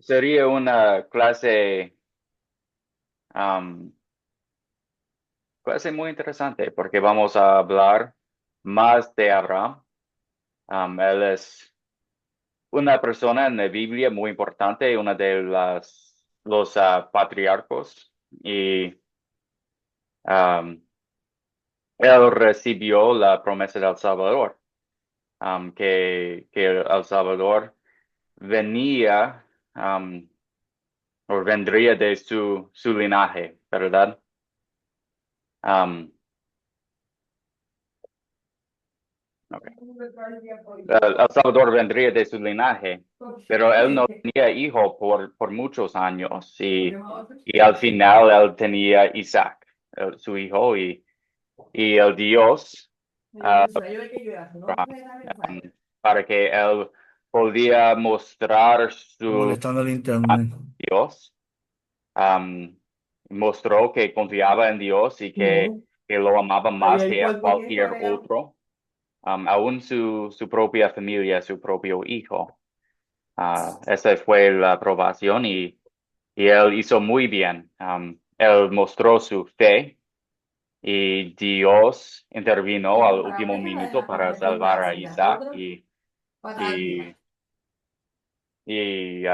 sería una am, clase muy interesante porque vamos a hablar más de Abraham. Él es una persona en la Biblia muy importante, una de los patriarcos, y am, él recibió la promesa del Salvador, que el Salvador venía o vendría de su linaje, ¿verdad? Am, ok. El Salvador vendría de su linaje, pero él no tenía hijo por muchos años y al final él tenía Isaac, su hijo, y el Dios ah, um, para que él podía mostrar su Molestando el internet. Dios, um, mostró que confiaba en Dios y que lo amaba más que a cualquier otro, aún su propia familia, su propio hijo. Esa fue la aprobación y él hizo muy bien. Él mostró su fe y Dios intervino al último minuto para salvar a Isaac y, y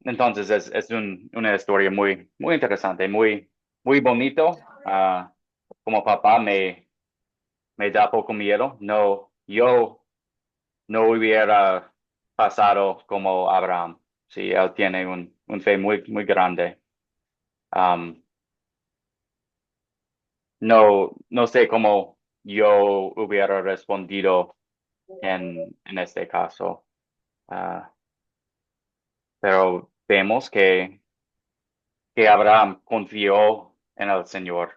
entonces es una historia muy interesante, muy bonito. Como papá me da poco miedo. No, yo no hubiera pasado como Abraham. Sí, él tiene un fe muy grande. Um, no sé cómo yo hubiera respondido en este caso. Ah, pero vemos que Abraham confió en el Señor.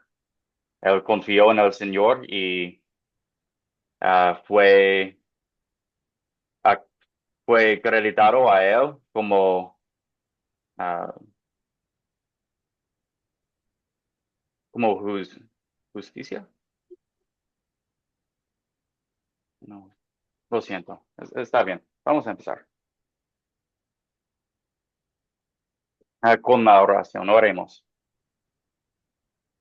Él confió en el Señor y fue, ah, fue acreditado a él ah, como justicia. No, lo siento. Está bien. Vamos a empezar. Con la oración, oremos.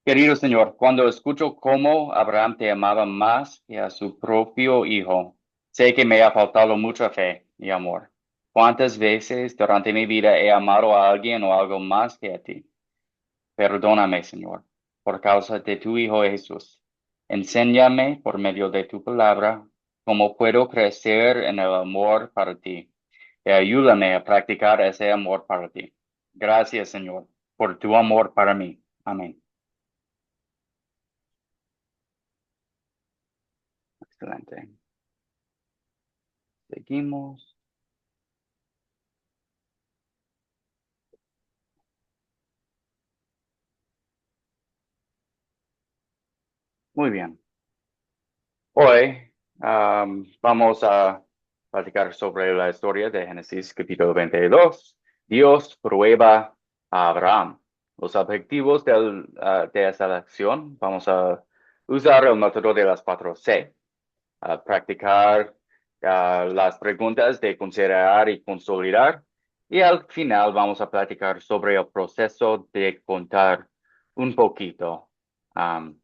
Querido Señor, cuando escucho cómo Abraham te amaba más que a su propio hijo, sé que me ha faltado mucha fe y amor. ¿Cuántas veces durante mi vida he amado a alguien o algo más que a ti? Perdóname, Señor, por causa de tu Hijo Jesús. Enséñame por medio de tu palabra cómo puedo crecer en el amor para ti y ayúdame a practicar ese amor para ti. Gracias, Señor, por tu amor para mí. Amén. Excelente. Seguimos. Muy bien. Hoy vamos a platicar sobre la historia de Génesis capítulo 22. Dios prueba a Abraham. Los objetivos de esta acción, vamos a usar el método de las 4C, practicar las preguntas de considerar y consolidar. Y al final vamos a platicar sobre el proceso de contar un poquito. Um,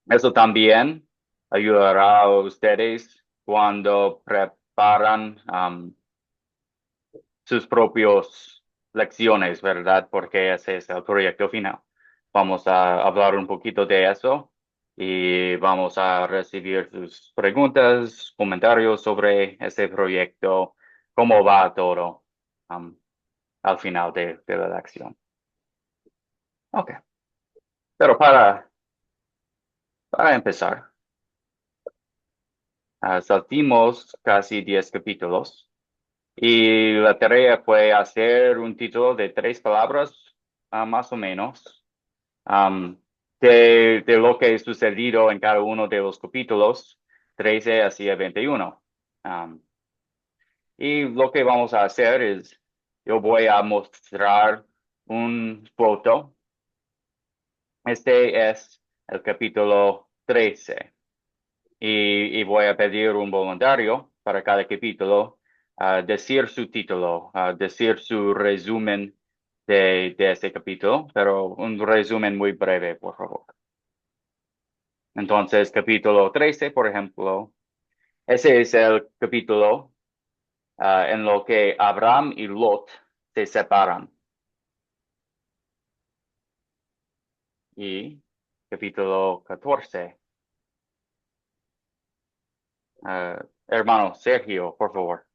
Eso también ayudará a ustedes cuando preparan sus propios lecciones, ¿verdad? Porque ese es el proyecto final. Vamos a hablar un poquito de eso y vamos a recibir sus preguntas, comentarios sobre ese proyecto, cómo va todo um, al final de la lección. Ok, pero para empezar, saltimos casi 10 capítulos. Y la tarea fue hacer un título de 3 palabras, más o menos, am, de lo que ha sucedido en cada uno de los capítulos, 13 hacia 21. Am, y lo que vamos a hacer es, yo voy a mostrar un foto. Este es el capítulo 13. Y voy a pedir un voluntario para cada capítulo decir su título, decir su resumen de este capítulo, pero un resumen muy breve, por favor. Entonces, capítulo 13, por ejemplo, ese es el capítulo en lo que Abraham y Lot se separan. Y capítulo 14. Hermano Sergio, por favor.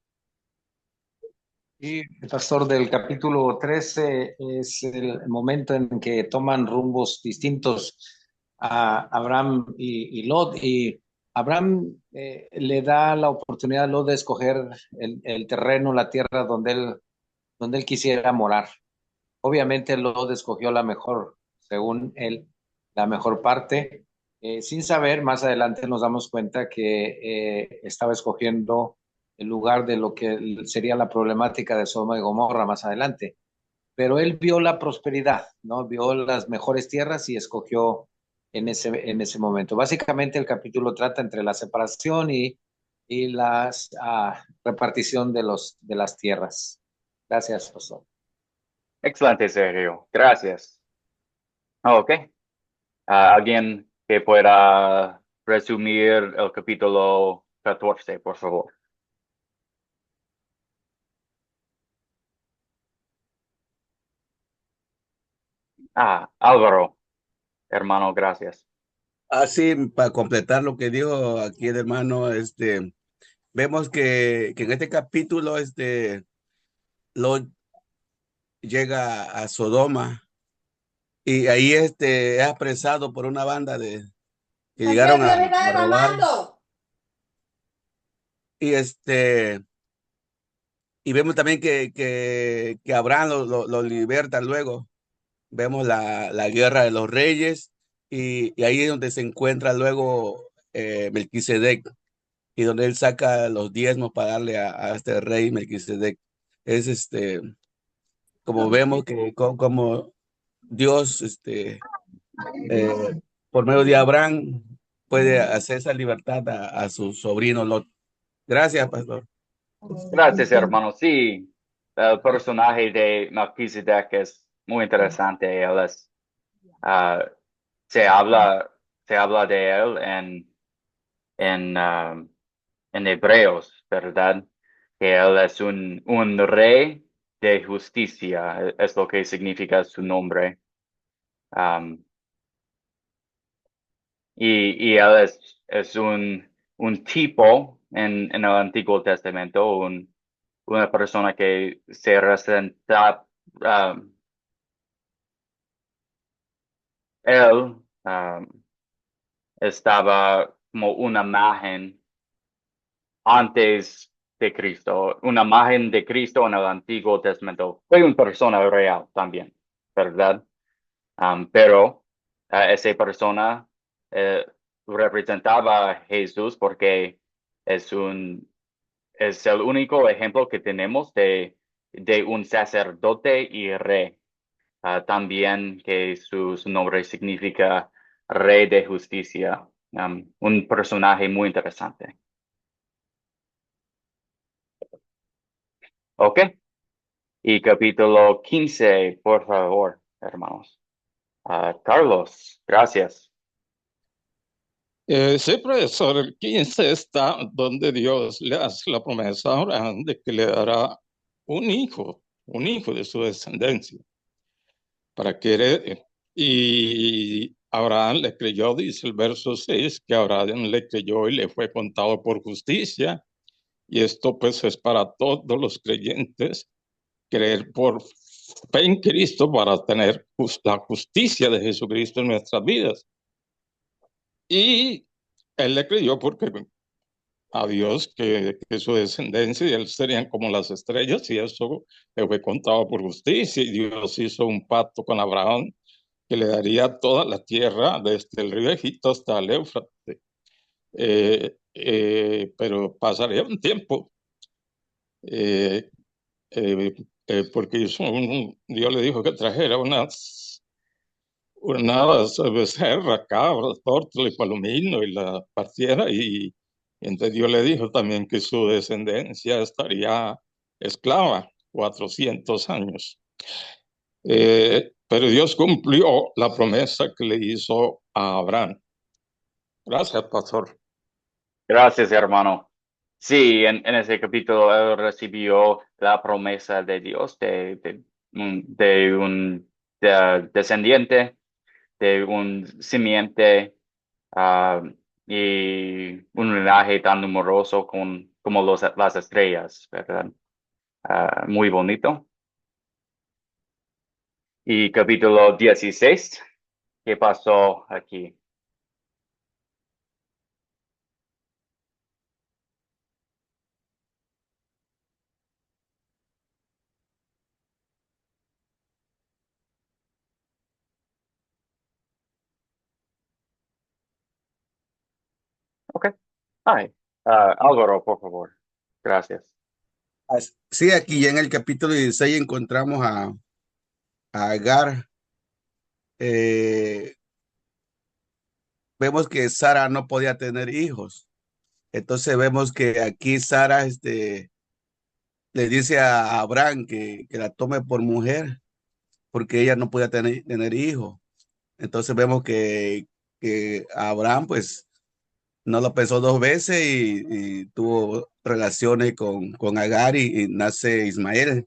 Y el pastor del capítulo 13 es el momento en que toman rumbos distintos a Abraham y Lot. Y Abraham le da la oportunidad a Lot de escoger el terreno, la tierra donde él quisiera morar. Obviamente Lot escogió la mejor, según él, la mejor parte, sin saber, más adelante nos damos cuenta que estaba escogiendo el lugar de lo que sería la problemática de Sodoma y Gomorra más adelante. Pero él vio la prosperidad, ¿no? Vio las mejores tierras y escogió en ese momento. Básicamente el capítulo trata entre la separación y la repartición de las tierras. Gracias, pastor. Excelente, Sergio. Gracias. Ok. ¿Alguien que pueda resumir el capítulo 14, por favor? Álvaro, hermano, gracias. Así, para completar lo que dijo aquí el hermano, vemos que en este capítulo, Lot llega a Sodoma y ahí, es apresado por una banda que llegaron a robar y y vemos también que Abraham lo liberta luego. Vemos la guerra de los reyes y ahí es donde se encuentra luego Melquisedec y donde él saca los diezmos para darle a este rey Melquisedec. Es como vemos que como Dios, por medio de Abraham, puede hacer esa libertad a su sobrino Lot. Gracias, pastor. Gracias, hermano. Sí, el personaje de Melquisedec es muy interesante. Ah, se habla, se habla de él en Hebreos, ¿verdad? Que él es un rey de justicia, es lo que significa su nombre. Um, y él es un tipo en el Antiguo Testamento, una persona que se representa, um, él estaba como una imagen antes de Cristo, una imagen de Cristo en el Antiguo Testamento. Fue una persona real también, ¿verdad? Pero esa persona eh, representaba a Jesús porque es es el único ejemplo que tenemos de un sacerdote y rey. También que su nombre significa Rey de Justicia. Un personaje muy interesante. Ok. Y capítulo 15, por favor, hermanos. Carlos, gracias. Sí, profesor, el 15 está donde Dios le hace la promesa a Abraham de que le dará un hijo de su descendencia, para que herede. Y Abraham le creyó, dice el verso 6, que Abraham le creyó y le fue contado por justicia. Y esto pues es para todos los creyentes, creer por fe en Cristo para tener la justicia de Jesucristo en nuestras vidas. Y él le creyó porque a Dios que su descendencia y él serían como las estrellas, y eso le fue contado por justicia. Y Dios hizo un pacto con Abraham que le daría toda la tierra desde el río Egipto hasta el Éufrates. Pero pasaría un tiempo, eh, porque Dios le dijo que trajera unas becerras, cabras, tórtola y palomino y la partiera Y entonces Dios le dijo también que su descendencia estaría esclava 400 años. Pero Dios cumplió la promesa que le hizo a Abraham. Gracias, pastor. Gracias, hermano. Sí, en ese capítulo él recibió la promesa de Dios de un descendiente, de un simiente ah, y un linaje tan numeroso como las estrellas, ¿verdad? Muy bonito. Y capítulo 16, ¿qué pasó aquí? Ok. Ay, Álvaro, por favor. Gracias. Sí, aquí ya en el capítulo 16 encontramos a Agar. Eh, vemos que Sara no podía tener hijos. Entonces vemos que aquí Sara le dice a Abraham que la tome por mujer porque ella no podía tener hijos. Entonces vemos que Abraham pues no lo pensó dos veces y tuvo relaciones con Agar y nace Ismael.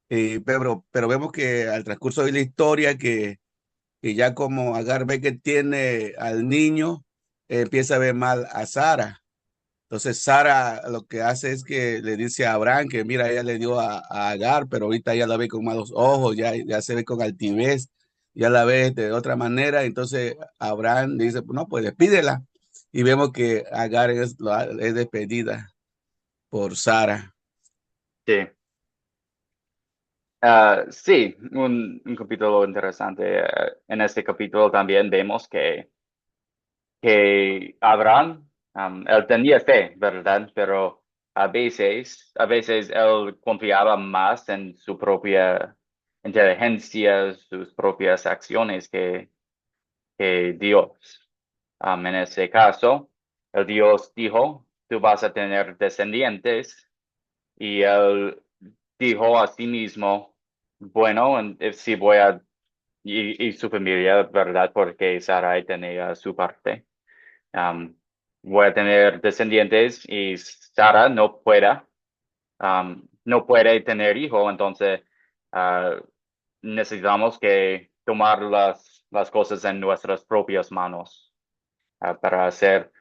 Pero vemos que al transcurso de la historia que ya como Agar ve que tiene al niño, empieza a ver mal a Sara. Entonces Sara lo que hace es que le dice a Abraham que mira, ella le dio a Agar, pero ahorita ya la ve con malos ojos, ya se ve con altivez, ya la ve de otra manera. Entonces Abraham le dice, no, pues despídela. Y vemos que Agar es despedida por Sara. Sí. Sí, un capítulo interesante. En este capítulo también vemos que Abraham, él tenía fe, ¿verdad? Pero a veces él confiaba más en su propia inteligencia, sus propias acciones que Dios. En ese caso, el Dios dijo, tú vas a tener descendientes y él dijo a sí mismo, bueno, sí voy a, y su familia, ¿verdad? Porque Sarai tenía su parte. Um, Voy a tener descendientes y Sara no puede tener hijo, entonces necesitamos que tomar las cosas en nuestras propias manos para hacer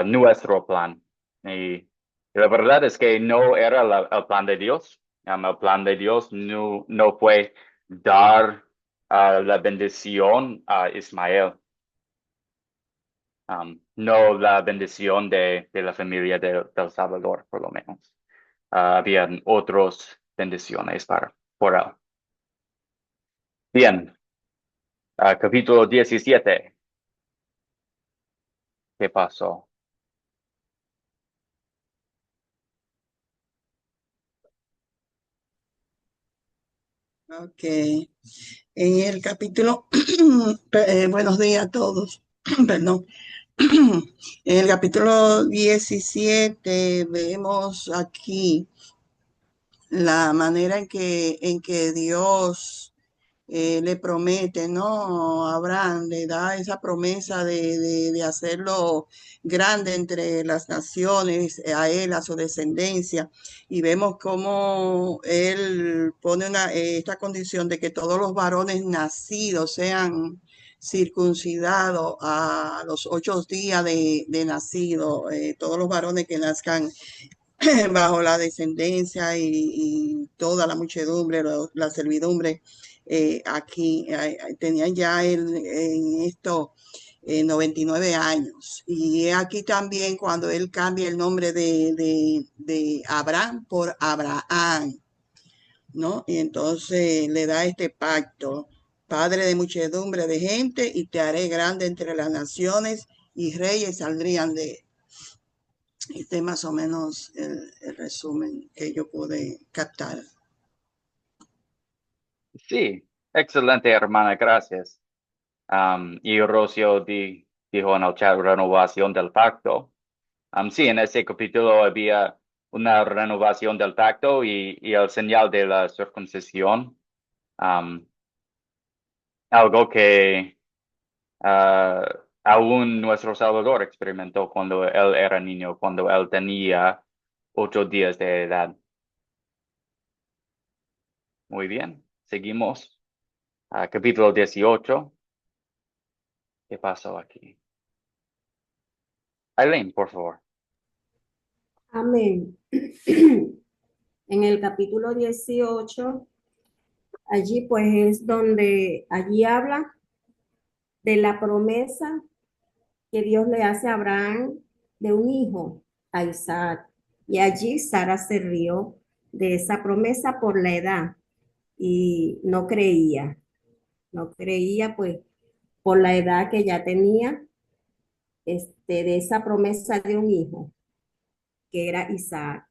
nuestro plan. Y la verdad es que no era el plan de Dios. El plan de Dios no fue dar la bendición a Ismael. No la bendición de la familia del Salvador, por lo menos. Habían otras bendiciones por él. Bien, capítulo 17. ¿Qué pasó? Ok. En el capítulo, buenos días a todos, perdón. En el capítulo 17 vemos aquí la manera en que Dios le promete, ¿no? A Abraham le da esa promesa de hacerlo grande entre las naciones, a él, a su descendencia. Y vemos cómo él pone esta condición de que todos los varones nacidos sean circuncidados a los 8 días de nacido, todos los varones que nazcan bajo la descendencia y toda la muchedumbre, la servidumbre, aquí tenían ya en esto 99 años. Y aquí también cuando él cambia el nombre de Abraham por Abraham, ¿no? Y entonces le da este pacto: Padre de muchedumbre de gente, y te haré grande entre las naciones, y reyes saldrían de él. Este es más o menos el resumen que yo pude captar. Sí, excelente, hermana, gracias. Y Rocio dijo en el chat renovación del pacto. Sí, en ese capítulo había una renovación del pacto y el señal de la circuncisión. Um, Algo que ah, aún nuestro Salvador experimentó cuando él era niño, cuando él tenía 8 días de edad. Muy bien, seguimos. Capítulo 18. ¿Qué pasó aquí? Aileen, por favor. Amén. En el capítulo 18, allí pues es donde allí habla de la promesa que Dios le hace a Abraham de un hijo, a Isaac. Y allí Sara se rió de esa promesa por la edad y no creía pues por la edad que ya tenía de esa promesa de un hijo, que era Isaac.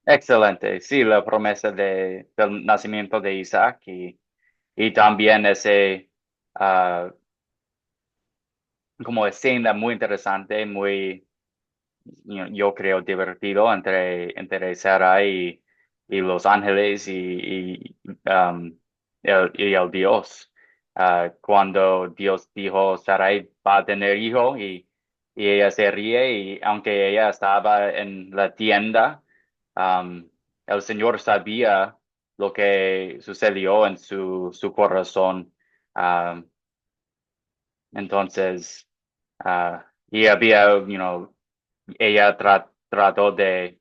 Excelente. Sí, la promesa del nacimiento de Isaac y también ese, ah, como escena muy interesante, muy, yo creo, divertido entre Sarah y los ángeles y el Dios. Cuando Dios dijo, Sarai va a tener hijo y ella se ríe y aunque ella estaba en la tienda, um, el Señor sabía lo que sucedió en su corazón. Um, entonces, y había, ella trató de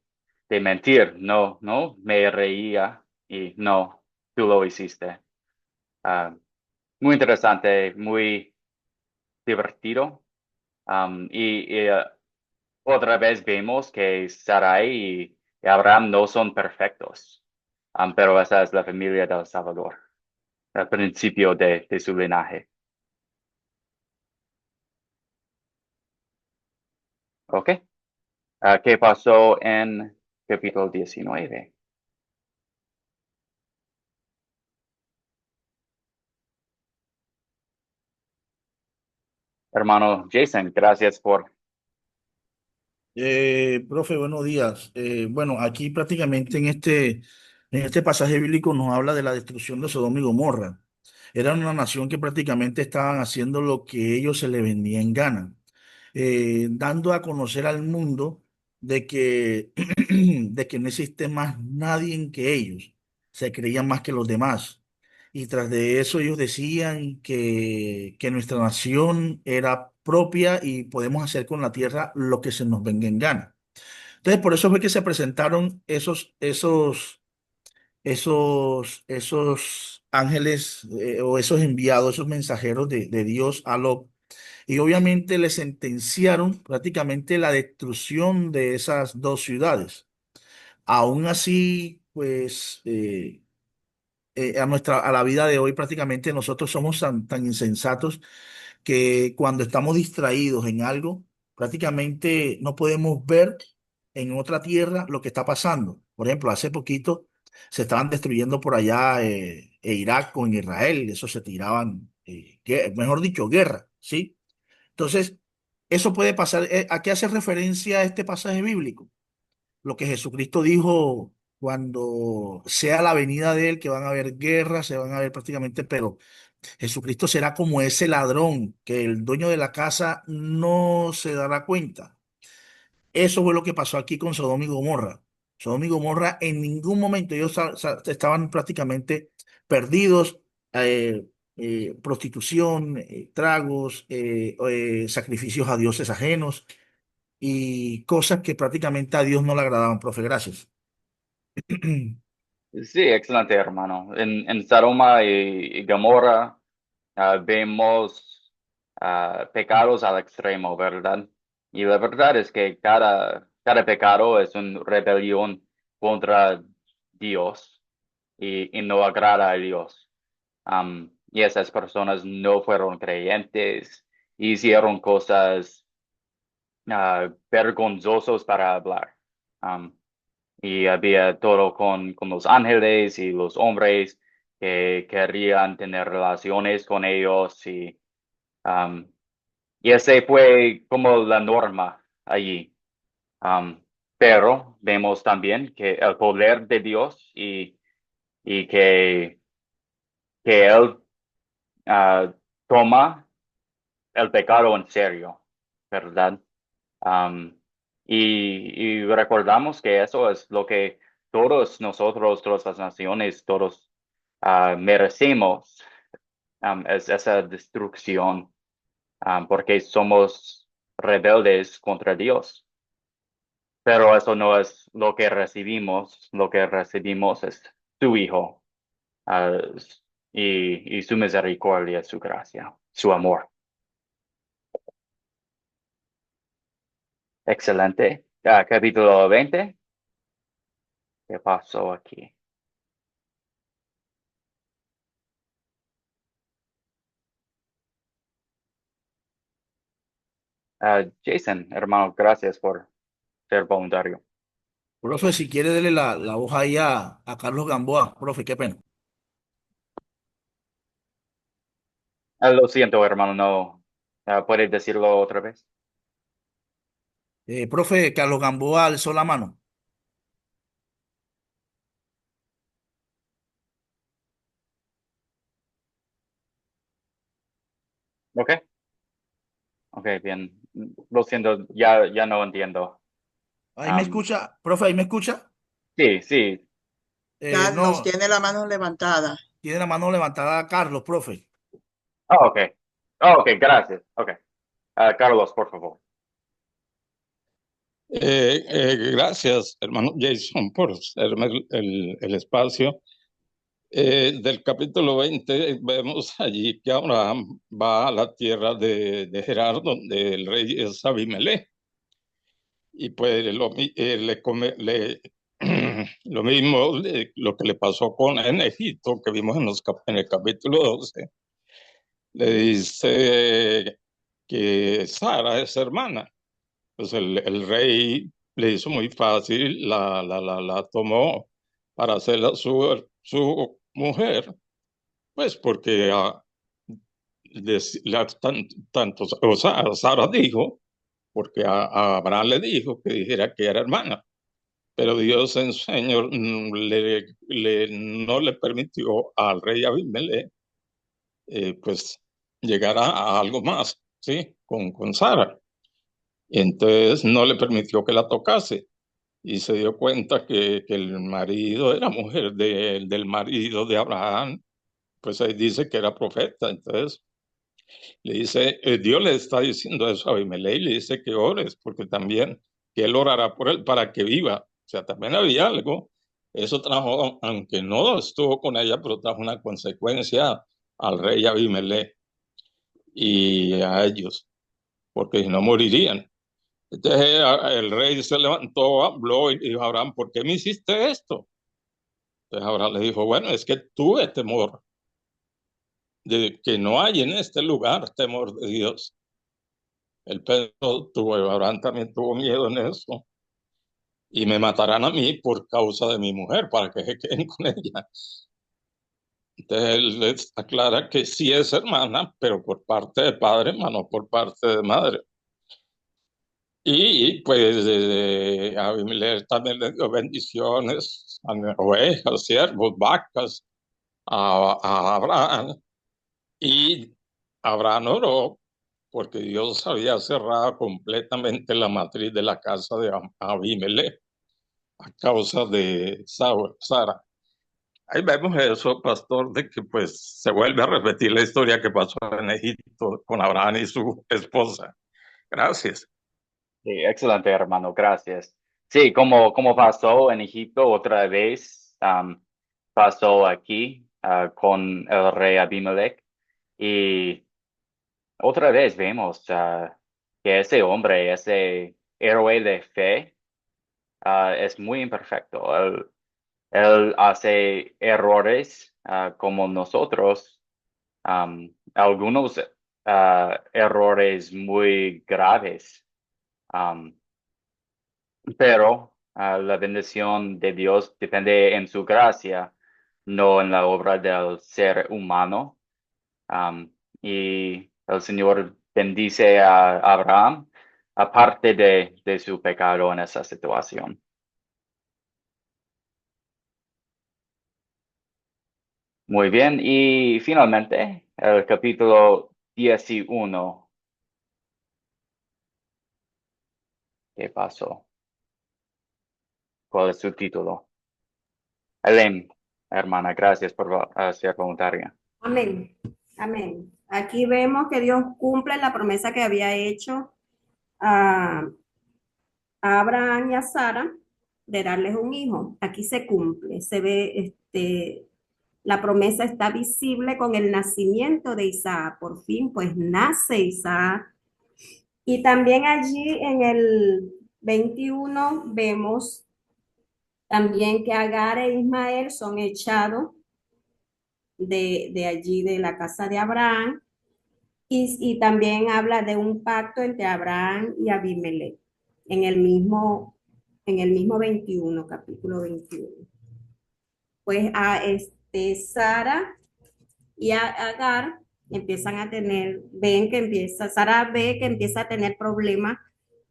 mentir, no, me reía y no, tú lo hiciste. Ah, Muy interesante, muy divertido. Otra vez vemos que Sarai y Abraham no son perfectos, pero esa es la familia del Salvador, el principio de su linaje. ¿Ok? ¿Qué pasó en capítulo 19? Hermano Jason, gracias por... Profe, buenos días. Bueno, aquí prácticamente en este pasaje bíblico nos habla de la destrucción de Sodoma y Gomorra. Era una nación que prácticamente estaban haciendo lo que ellos se les vendía en gana, dando a conocer al mundo de que, de que no existe más nadie que ellos. Se creían más que los demás. Y tras de eso ellos decían que nuestra nación era propia y podemos hacer con la tierra lo que se nos venga en gana. Entonces, por eso fue que se presentaron esos ángeles o esos enviados, esos mensajeros de Dios a Lot. Y obviamente le sentenciaron prácticamente la destrucción de esas dos ciudades. Aún así, pues a la vida de hoy prácticamente nosotros somos tan insensatos que cuando estamos distraídos en algo, prácticamente no podemos ver en otra tierra lo que está pasando. Por ejemplo, hace poquito se estaban destruyendo por allá Irak con Israel, eso se tiraban, mejor dicho, guerra, ¿sí? Entonces, eso puede pasar. ¿A qué hace referencia este pasaje bíblico? Lo que Jesucristo dijo cuando sea la venida de él, que van a haber guerras, se van a ver prácticamente, pero Jesucristo será como ese ladrón que el dueño de la casa no se dará cuenta. Eso fue lo que pasó aquí con Sodoma y Gomorra. Sodoma y Gomorra en ningún momento ellos estaban prácticamente perdidos. Prostitución, tragos, sacrificios a dioses ajenos y cosas que prácticamente a Dios no le agradaban, profe. Gracias. Sí, excelente, hermano. En Sodoma y Gomorra vemos pecados al extremo, ¿verdad? Y la verdad es que cada pecado es una rebelión contra Dios y no agrada a Dios. Y esas personas no fueron creyentes, hicieron cosas vergonzosos para hablar. Um, y había todo con los ángeles y los hombres que querían tener relaciones con ellos um, y ese fue como la norma allí. Pero vemos también que el poder de Dios y que Él toma el pecado en serio, ¿verdad? Um, y recordamos que eso es lo que todos nosotros, todas las naciones, todos merecemos, es esa destrucción, porque somos rebeldes contra Dios. Pero eso no es lo que recibimos es su Hijo, ah, y su misericordia, su gracia, su amor. Excelente. Capítulo 20. ¿Qué pasó aquí? Jason, hermano, gracias por ser voluntario. Profe, si quiere, dele la hoja ahí a Carlos Gamboa. Profe, qué pena. Lo siento, hermano, no. ¿Puedes decirlo otra vez? Profe, Carlos Gamboa alzó la mano. Ok, ok, bien. Lo siento, ya no entiendo. Ahí me Um, escucha, profe, ahí me escucha. sí, sí. Carlos No, tiene la mano levantada. tiene la mano levantada Carlos, profe. Oh, ok. Oh, ok, gracias. Ok. Carlos, por favor. Gracias, hermano Jason, por hacerme el espacio. Del capítulo 20 vemos allí que Abraham va a la tierra de Gerar, donde el rey es Abimelech, y pues lo mismo lo que le pasó en Egipto, que vimos en el capítulo 12, le dice que Sara es hermana. Pues el rey le hizo muy fácil, la tomó para hacerla su mujer, pues porque tanto, o sea, Sara dijo, porque a Abraham le dijo que dijera que era hermana, pero Dios en sueño no le permitió al rey Abimelech, pues llegar a algo más, ¿sí? Con Sara. Entonces no le permitió que la tocase y se dio cuenta que el marido era mujer del marido de Abraham, pues ahí dice que era profeta. Entonces le dice, Dios le está diciendo eso a Abimelech y le dice que ores, porque también que él orará por él para que viva. O sea, también había algo. Eso trajo, aunque no estuvo con ella, pero trajo una consecuencia al rey Abimelech y a ellos, porque si no morirían. Entonces el rey se levantó, habló y dijo a Abraham, ¿por qué me hiciste esto? Entonces Abraham le dijo, bueno, es que tuve temor de que no hay en este lugar temor de Dios. El Pedro tuvo, Abraham también tuvo miedo en eso. Y me matarán a mí por causa de mi mujer, para que se queden con ella. Entonces él les aclara que sí es hermana, pero por parte de padre, no por parte de madre. Y pues Abimelech también le dio bendiciones a ovejas, siervos, vacas a Abraham. Y Abraham oró porque Dios había cerrado completamente la matriz de la casa de Abimelech a causa de Sara. Ahí vemos eso, pastor, de que pues se vuelve a repetir la historia que pasó en Egipto con Abraham y su esposa. Gracias. Sí, excelente, hermano, gracias. Sí, como pasó en Egipto otra vez, pasó aquí con el rey Abimelech. Y otra vez vemos que ese hombre, ese héroe de fe, es muy imperfecto. Él hace errores como nosotros, algunos errores muy graves. Um, pero la bendición de Dios depende en su gracia, no en la obra del ser humano. Y el Señor bendice a Abraham aparte de su pecado en esa situación. Muy bien, y finalmente, el capítulo 11. ¿Qué pasó? ¿Cuál es su título? Helen, hermana, gracias por hacer comentario. Amén. Amén. Aquí vemos que Dios cumple la promesa que había hecho a, a Abraham y a Sara de darles un hijo. Aquí se cumple, se ve, la promesa está visible con el nacimiento de Isaac. Por fin, pues nace Isaac. Y también allí en el 21 vemos también que Agar e Ismael son echados de allí, de la casa de Abraham. Y también habla de un pacto entre Abraham y Abimelech en el mismo 21, capítulo 21. Pues a Sara y a Agar empiezan a tener, Sara ve que empieza a tener problemas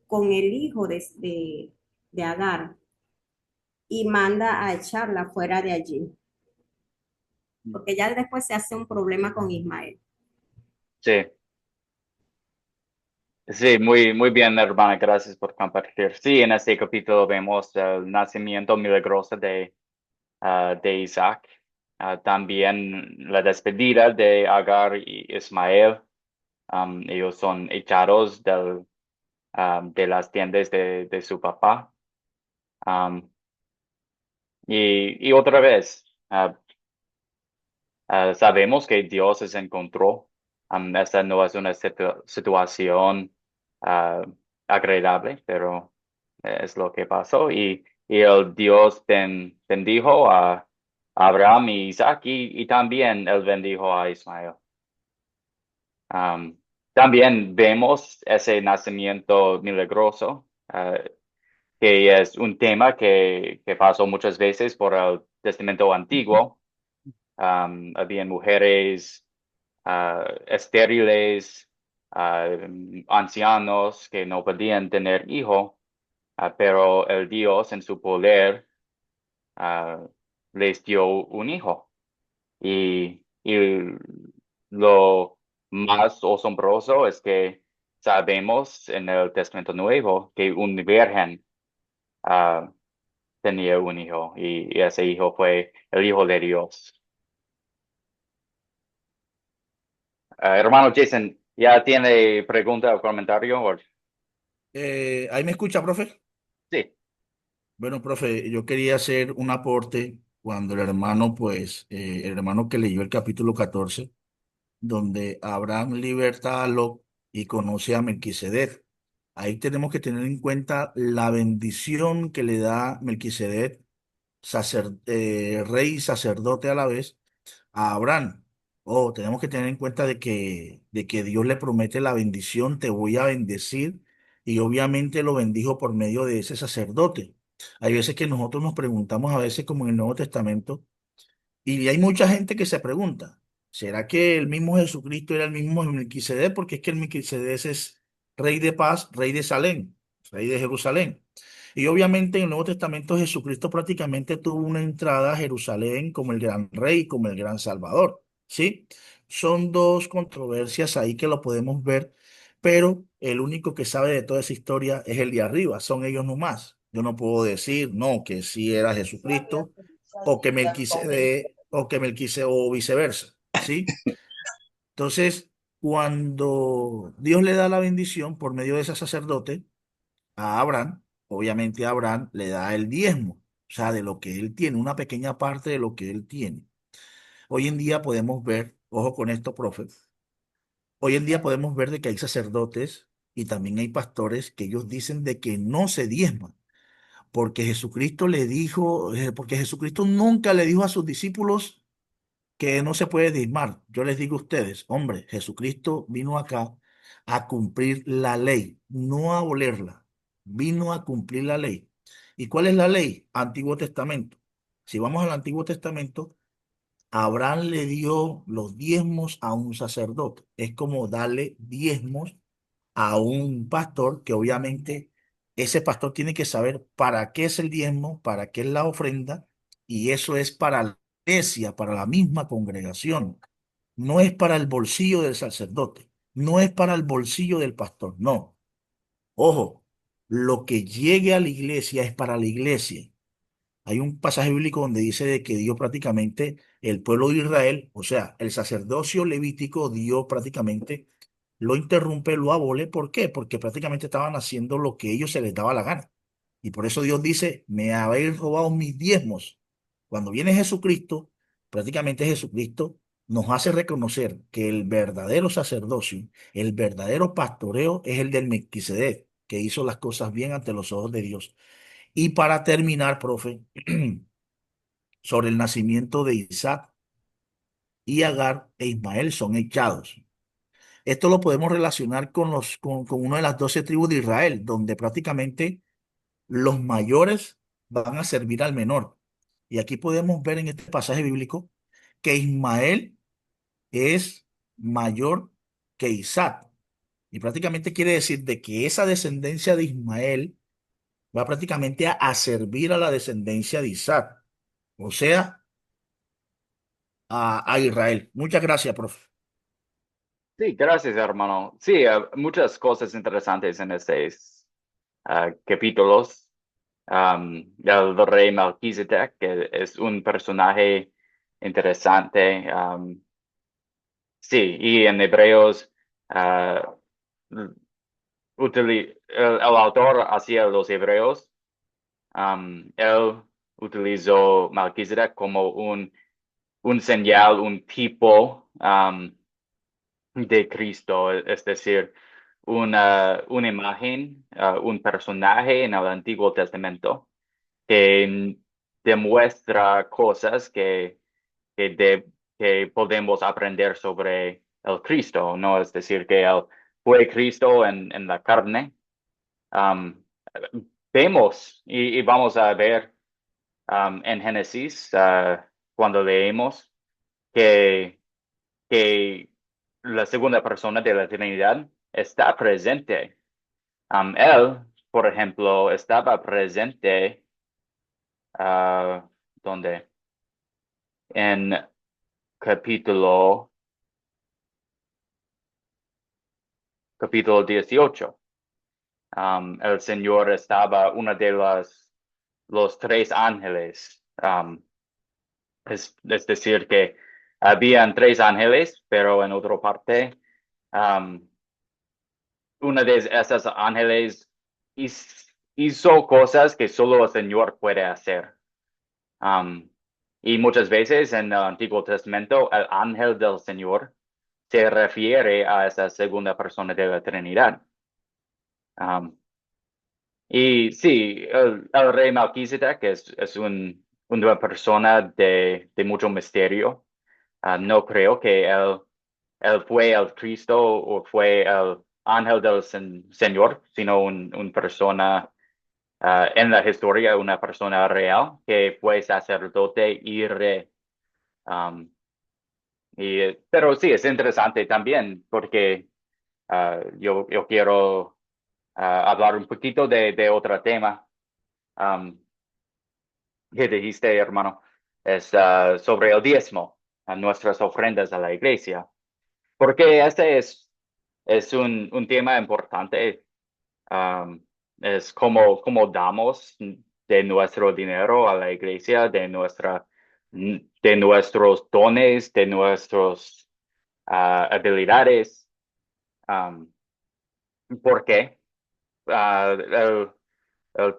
con el hijo de Agar y manda a echarla fuera de allí, porque ya después se hace un problema con Ismael. Sí. Sí, muy bien, hermana, gracias por compartir. Sí, en este capítulo vemos el nacimiento milagroso de Isaac. También la despedida de Agar y Ismael. Ellos son echados de las tiendas de su papá. Y otra vez, sabemos que Dios es en control. Esta no es una situación agradable, pero es lo que pasó. Y el Dios bendijo a Abraham y Isaac y también él bendijo a Ismael. También vemos ese nacimiento milagroso, que es un tema que pasó muchas veces por el Testamento Antiguo. Habían mujeres estériles, ancianos que no podían tener hijo, pero el Dios en su poder ah, les dio un hijo. Y lo más asombroso es que sabemos en el Testamento Nuevo que un virgen ah, tenía un hijo y ese hijo fue el Hijo de Dios. Hermano Jason, ¿ya tiene pregunta o comentario? ¿Ahí me escucha, profe? Sí, Bueno, profe, yo quería hacer un aporte cuando el hermano, pues, el hermano que leyó el capítulo 14, donde Abraham liberta a Lot y conoce a Melquisedec. Ahí tenemos que tener en cuenta la bendición que le da Melquisedec, rey y sacerdote a la vez, a Abraham. Oh, tenemos que tener en cuenta de que Dios le promete la bendición, te voy a bendecir, y obviamente lo bendijo por medio de ese sacerdote. Hay veces que nosotros nos preguntamos, a veces como en el Nuevo Testamento, y hay mucha gente que se pregunta, ¿será que el mismo Jesucristo era el mismo Melquisedec? Porque es que el Melquisedec es rey de paz, rey de Salem, rey de Jerusalén. Y obviamente en el Nuevo Testamento Jesucristo prácticamente tuvo una entrada a Jerusalén como el gran rey, como el gran salvador, ¿sí? Son dos controversias ahí que lo podemos ver, pero el único que sabe de toda esa historia es el de arriba, son ellos nomás. Yo no puedo decir, no, que sí era Jesucristo o viceversa, ¿sí? Entonces, cuando Dios le da la bendición por medio de ese sacerdote a Abraham, obviamente Abraham le da el diezmo, o sea, de lo que él tiene, una pequeña parte de lo que él tiene. Hoy en día podemos ver, ojo con esto, profe, hoy en día podemos ver de que hay sacerdotes y también hay pastores que ellos dicen de que no se diezman, porque Jesucristo le dijo, porque Jesucristo nunca le dijo a sus discípulos que no se puede diezmar. Yo les digo a ustedes, hombre, Jesucristo vino acá a cumplir la ley, no a abolerla. Vino a cumplir la ley. ¿Y cuál es la ley? Antiguo Testamento. Si vamos al Antiguo Testamento, Abraham le dio los diezmos a un sacerdote. Es como darle diezmos a un pastor que obviamente ese pastor tiene que saber para qué es el diezmo, para qué es la ofrenda, y eso es para la iglesia, para la misma congregación. No es para el bolsillo del sacerdote, no es para el bolsillo del pastor, no. Ojo, lo que llegue a la iglesia es para la iglesia. Hay un pasaje bíblico donde dice de que Dios prácticamente, el pueblo de Israel, o sea, el sacerdocio levítico, Dios prácticamente lo interrumpe, lo abole. ¿Por qué? Porque prácticamente estaban haciendo lo que ellos se les daba la gana. Y por eso Dios dice, me habéis robado mis diezmos. Cuando viene Jesucristo, prácticamente Jesucristo nos hace reconocer que el verdadero sacerdocio, el verdadero pastoreo es el del Melquisedec, que hizo las cosas bien ante los ojos de Dios. Y para terminar, profe, sobre el nacimiento de Isaac y Agar e Ismael son echados. Esto lo podemos relacionar con una de las 12 tribus de Israel, donde prácticamente los mayores van a servir al menor. Y aquí podemos ver en este pasaje bíblico que Ismael es mayor que Isaac. Y prácticamente quiere decir de que esa descendencia de Ismael va prácticamente a servir a la descendencia de Isaac, o sea, a Israel. Muchas gracias, profe. Sí, gracias, hermano. Sí, muchas cosas interesantes en estos capítulos. El rey Melquisedec, que es un personaje interesante. Sí, y en Hebreos, ah, el autor hacia los Hebreos, él utilizó Melquisedec como un señal, un tipo de Cristo, es decir, una imagen, un personaje en el Antiguo Testamento que demuestra cosas que, de- que podemos aprender sobre el Cristo, ¿no? Es decir, que él fue Cristo en la carne. Um, Vemos y vamos a ver en Génesis, cuando leemos que, que la segunda persona de la Trinidad está presente. Él, por ejemplo, estaba presente, ¿dónde? En capítulo, capítulo 18. El Señor estaba, una de los tres ángeles. Es decir, que habían tres ángeles, pero en otra parte, um, una de esas ángeles hizo cosas que solo el Señor puede hacer. Um, y muchas veces en el Antiguo Testamento, el ángel del Señor se refiere a esa segunda persona de la Trinidad. Um, y sí, el rey Melquisedec es una persona de mucho misterio. No creo que él fue el Cristo o fue el ángel del Señor, sino una persona en la historia, una persona real que fue sacerdote y rey. Um, pero sí, es interesante también porque yo quiero hablar un poquito de otro tema um, que dijiste, hermano, es sobre el diezmo, nuestras ofrendas a la iglesia. Porque este es un tema importante. um, es como damos de nuestro dinero a la iglesia, de nuestros dones, de nuestras habilidades. Um, ¿Por qué? El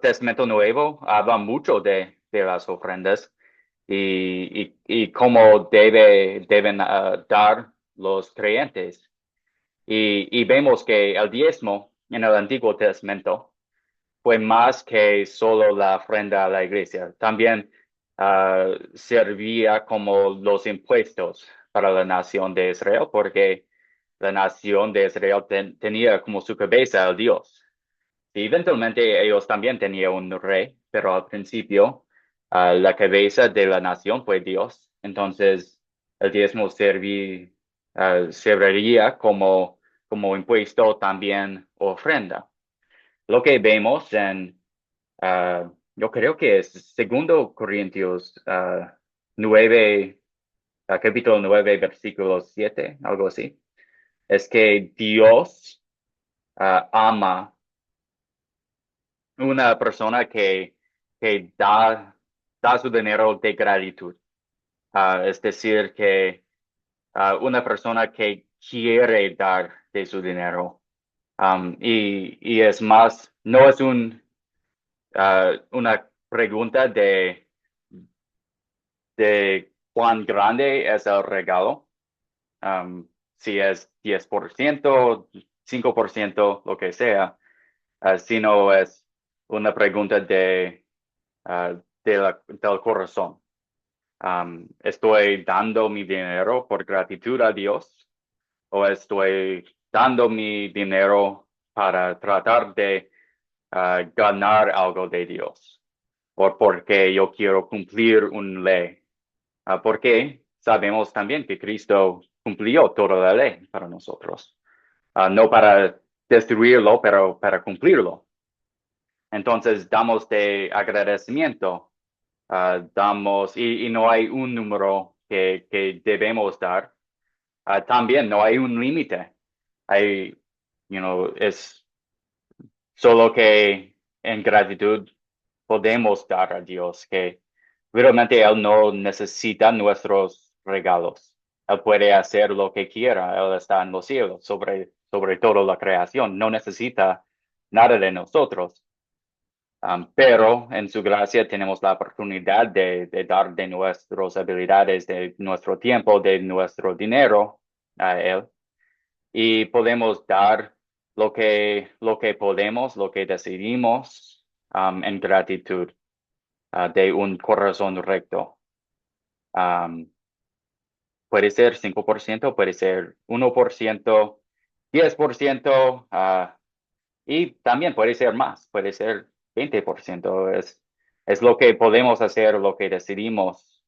Testamento Nuevo habla mucho de las ofrendas y cómo deben dar los creyentes. Y vemos que el diezmo en el Antiguo Testamento fue más que solo la ofrenda a la iglesia. También servía como los impuestos para la nación de Israel, porque la nación de Israel tenía como su cabeza al Dios. Y eventualmente ellos también tenían un rey, pero al principio la cabeza de la nación fue Dios. Entonces el diezmo serviría como como impuesto también ofrenda. Lo que vemos en, yo creo que es segundo Corintios 9, capítulo 9, versículo 7, algo así, es que Dios ama una persona que da su dinero de gratitud. Es decir, que una persona que quiere dar de su dinero. Y es más, no es una pregunta de cuán grande es el regalo. Si es 10%, 5%, lo que sea, sino es una pregunta del corazón. ¿Estoy dando mi dinero por gratitud a Dios o estoy dando mi dinero para tratar de ganar algo de Dios? O porque yo quiero cumplir una ley. Porque sabemos también que Cristo cumplió toda la ley para nosotros. No para destruirlo, pero para cumplirlo. Entonces damos de agradecimiento, damos, y no hay un número que debemos dar. También no hay un límite. Hay, es solo que en gratitud podemos dar a Dios, que realmente Él no necesita nuestros regalos. Él puede hacer lo que quiera. Él está en los cielos, sobre toda la creación. No necesita nada de nosotros. Pero en su gracia tenemos la oportunidad de dar de nuestras habilidades, de nuestro tiempo, de nuestro dinero a Él. Y podemos dar lo que podemos, lo que decidimos, en gratitud, de un corazón recto. Puede ser 5%, puede ser 1%, 10%, y también puede ser más, puede ser 20%. Es lo que podemos hacer, lo que decidimos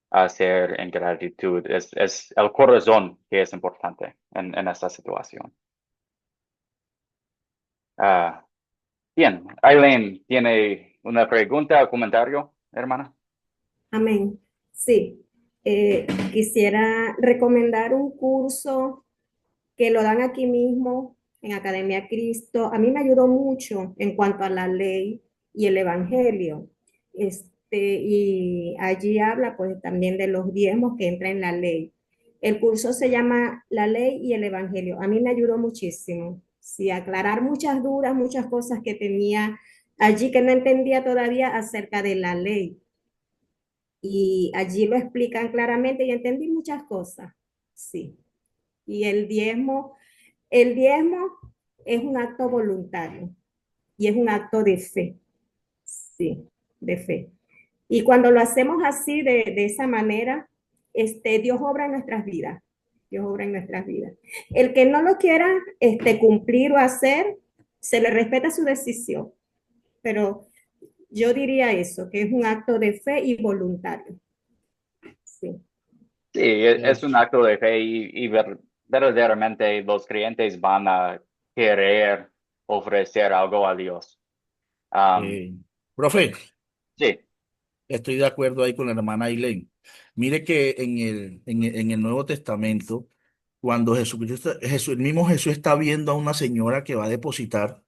hacer en gratitud. Es el corazón que es importante en esta situación. Bien, Aileen, ¿tiene una pregunta o comentario, hermana? Amén. Sí, quisiera recomendar un curso que lo dan aquí mismo en Academia Cristo. A mí me ayudó mucho en cuanto a la ley y el evangelio. Y allí habla pues también de los diezmos que entran en la ley. El curso se llama La Ley y el Evangelio. A mí me ayudó muchísimo. Sí, aclarar muchas dudas, muchas cosas que tenía allí que no entendía todavía acerca de la ley. Y allí lo explican claramente y entendí muchas cosas. Sí. Y el diezmo es un acto voluntario y es un acto de fe. Sí, de fe. Y cuando lo hacemos así, de esa manera, Dios obra en nuestras vidas. Dios obra en nuestras vidas. El que no lo quiera cumplir o hacer, se le respeta su decisión. Pero yo diría eso, que es un acto de fe y voluntario. Sí. Sí, es un acto de fe y verdaderamente los creyentes van a querer ofrecer algo a Dios. Profe, Sí, estoy de acuerdo ahí con la hermana Aileen. Mire que en el Nuevo Testamento, cuando Jesucristo, el mismo Jesús está viendo a una señora que va a depositar,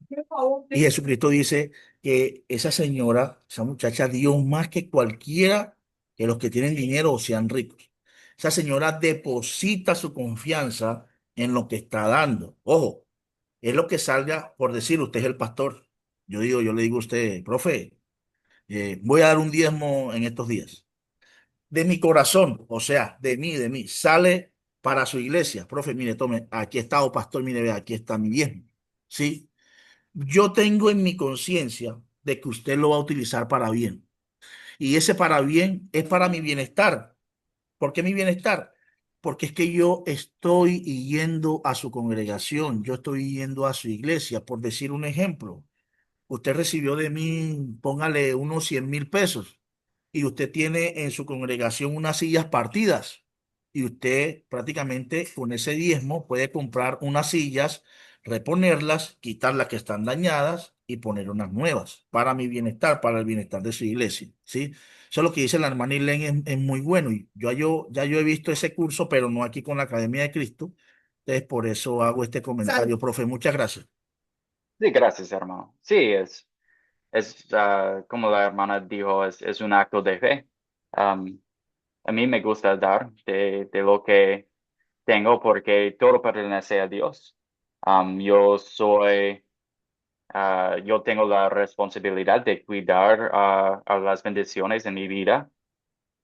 y Jesucristo dice que esa señora, esa muchacha, dio más que cualquiera que los que tienen dinero o sean ricos. Esa señora deposita su confianza en lo que está dando. Ojo, es lo que salga por decir, usted es el pastor. Yo le digo a usted, profe, voy a dar un diezmo en estos días. De mi corazón, o sea, de mí, sale para su iglesia. Profe, mire, tome, aquí está, o pastor, mire, vea, aquí está mi diezmo. ¿Sí? Yo tengo en mi conciencia de que usted lo va a utilizar para bien. Y ese para bien es para mi bienestar. ¿Por qué mi bienestar? Porque es que yo estoy yendo a su congregación, yo estoy yendo a su iglesia, por decir un ejemplo. Usted recibió de mí, póngale unos 100.000 pesos y usted tiene en su congregación unas sillas partidas. y usted prácticamente con ese diezmo puede comprar unas sillas, reponerlas, quitar las que están dañadas y poner unas nuevas para mi bienestar, para el bienestar de su iglesia, ¿sí? Eso es lo que dice la hermana Irene, es muy bueno. Y ya yo he visto ese curso, pero no aquí con la Academia de Cristo. Entonces, por eso hago este comentario, profe. Muchas gracias. Sí, gracias, hermano. Sí, como la hermana dijo, es un acto de fe. Um, a mí me gusta dar de lo que tengo porque todo pertenece a Dios. Yo tengo la responsabilidad de cuidar a las bendiciones en mi vida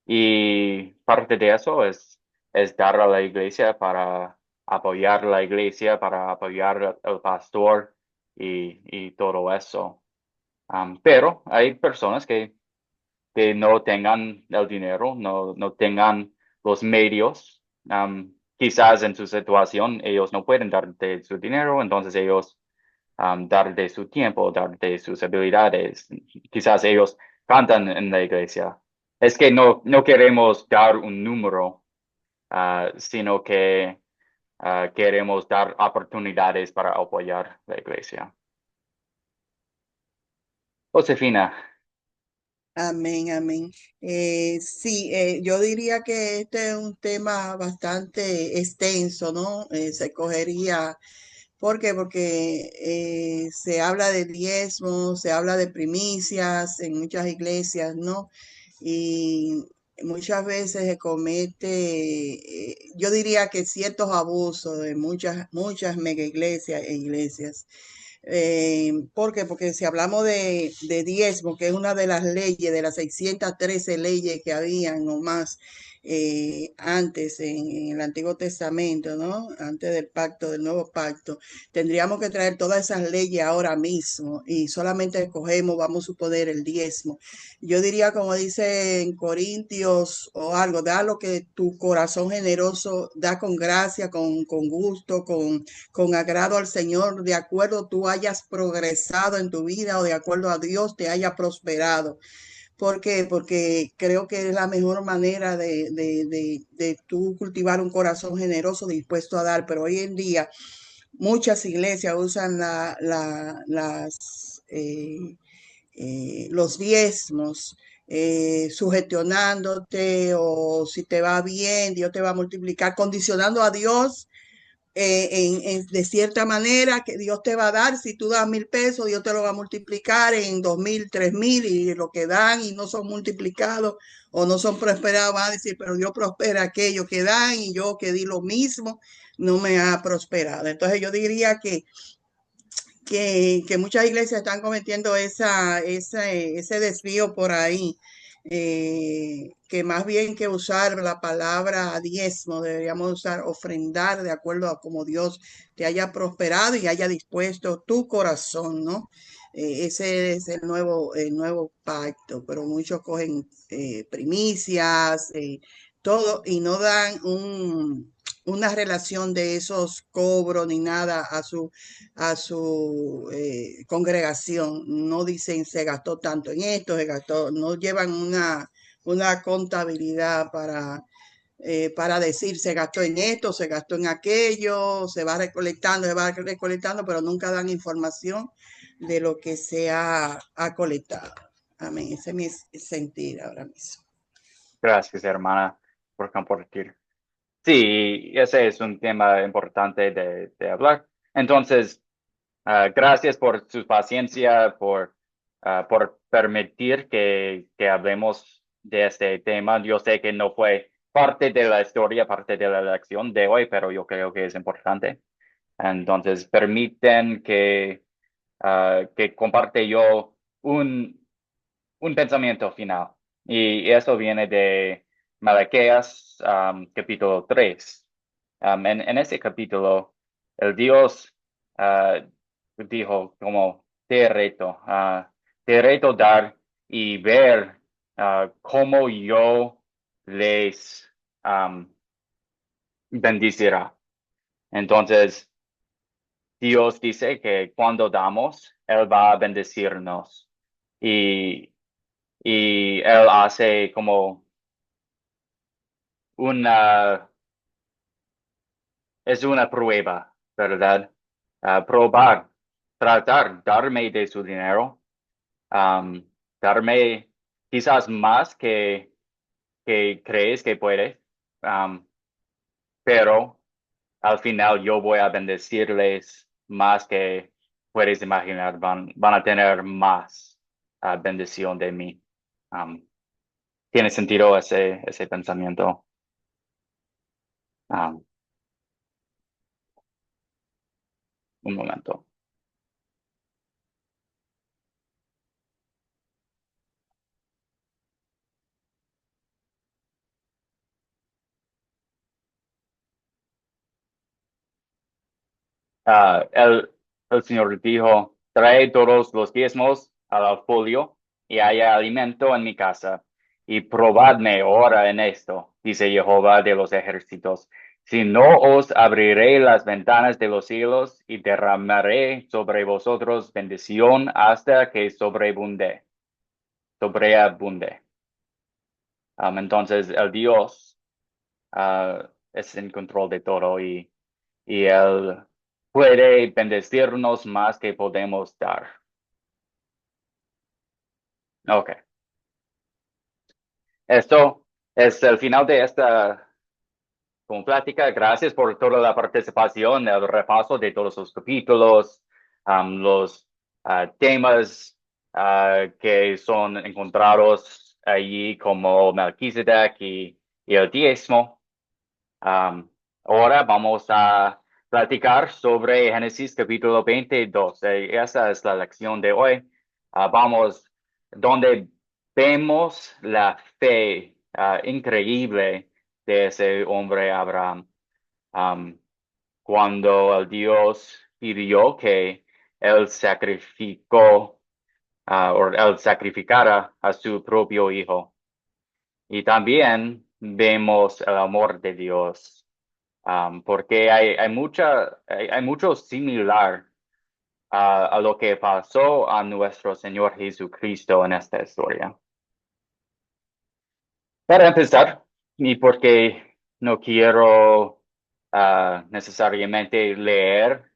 y parte de eso es dar a la iglesia para apoyar la iglesia, para apoyar al pastor y todo eso. Pero hay personas que no tengan el dinero, no tengan los medios. Quizás en su situación ellos no pueden dar de su dinero, entonces ellos dar de su tiempo, dar de sus habilidades. Quizás ellos cantan en la iglesia. Es que no queremos dar un número, sino que queremos dar oportunidades para apoyar la iglesia. Josefina. Amén, amén. Sí, yo diría que este es un tema bastante extenso, ¿no? Se cogería, ¿por qué? Porque se habla de diezmos, se habla de primicias en muchas iglesias, ¿no? Y muchas veces se comete, yo diría que ciertos abusos de muchas mega iglesias e iglesias. ¿Por qué? Porque si hablamos de diezmo, que es una de las leyes, de las 613 leyes que habían o más antes en el Antiguo Testamento, ¿no? Antes del pacto, del nuevo pacto, tendríamos que traer todas esas leyes ahora mismo y solamente escogemos, vamos a suponer, el diezmo. Yo diría, como dice en Corintios o algo, da lo que tu corazón generoso da con gracia, con gusto, con agrado al Señor, de acuerdo tú hayas progresado en tu vida o de acuerdo a Dios te haya prosperado. ¿Por qué? Porque creo que es la mejor manera de tú cultivar un corazón generoso dispuesto a dar. Pero hoy en día muchas iglesias usan los diezmos, sugestionándote o si te va bien, Dios te va a multiplicar, condicionando a Dios de cierta manera que Dios te va a dar. Si tú das 1,000 pesos, Dios te lo va a multiplicar en 2,000, 3,000 y lo que dan y no son multiplicados o no son prosperados, van a decir, pero Dios prospera aquello que dan y yo que di lo mismo, no me ha prosperado. Entonces yo diría que muchas iglesias están cometiendo ese desvío por ahí, que más bien que usar la palabra diezmo, deberíamos usar ofrendar de acuerdo a como Dios te haya prosperado y haya dispuesto tu corazón, ¿no? Ese es el nuevo pacto, pero muchos cogen primicias, todo, y no dan una relación de esos cobros ni nada a su congregación. No dicen se gastó tanto en esto, se gastó, no llevan una contabilidad para decir se gastó en esto, se gastó en aquello, se va recolectando, pero nunca dan información de lo que se ha colectado. Amén. Ese es mi sentir ahora mismo. Gracias, hermana, por compartir. Sí, ese es un tema importante de hablar. Entonces, gracias por su paciencia, por permitir que hablemos de este tema. Yo sé que no fue parte de la historia, parte de la lección de hoy, pero yo creo que es importante. Entonces, permiten que comparte yo un pensamiento final. Y eso viene de Malaquías capítulo 3. En ese capítulo, el Dios dijo como te reto dar y ver cómo yo les bendicirá. Entonces, Dios dice que cuando damos, Él va a bendecirnos. Y y él hace como una es una prueba, ¿verdad? Probar, tratar, darme de su dinero, darme quizás más que crees que puedes, pero al final yo voy a bendecirles más que puedes imaginar, van a tener más bendición de mí. ¿Tiene sentido ese pensamiento? Um, un momento. El Señor dijo, trae todos los diezmos al alfolio y haya alimento en mi casa. Y probadme ahora en esto, dice Jehová de los ejércitos. Si no os abriré las ventanas de los cielos y derramaré sobre vosotros bendición hasta que sobreabunde. Entonces el Dios es en control de todo y Él puede bendecirnos más que podemos dar. Ok. Esto es el final de esta plática. Gracias por toda la participación, el repaso de todos los capítulos, los temas que son encontrados allí como Melquisedec y el diezmo. Ahora vamos a platicar sobre Génesis capítulo 22. Esa es la lección de hoy. Vamos donde vemos la fe increíble de ese hombre Abraham. Cuando el Dios pidió que él o él sacrificara a su propio hijo. Y también vemos el amor de Dios. Porque hay mucho similar a lo que pasó a nuestro Señor Jesucristo en esta historia. Para empezar, y porque no quiero necesariamente leer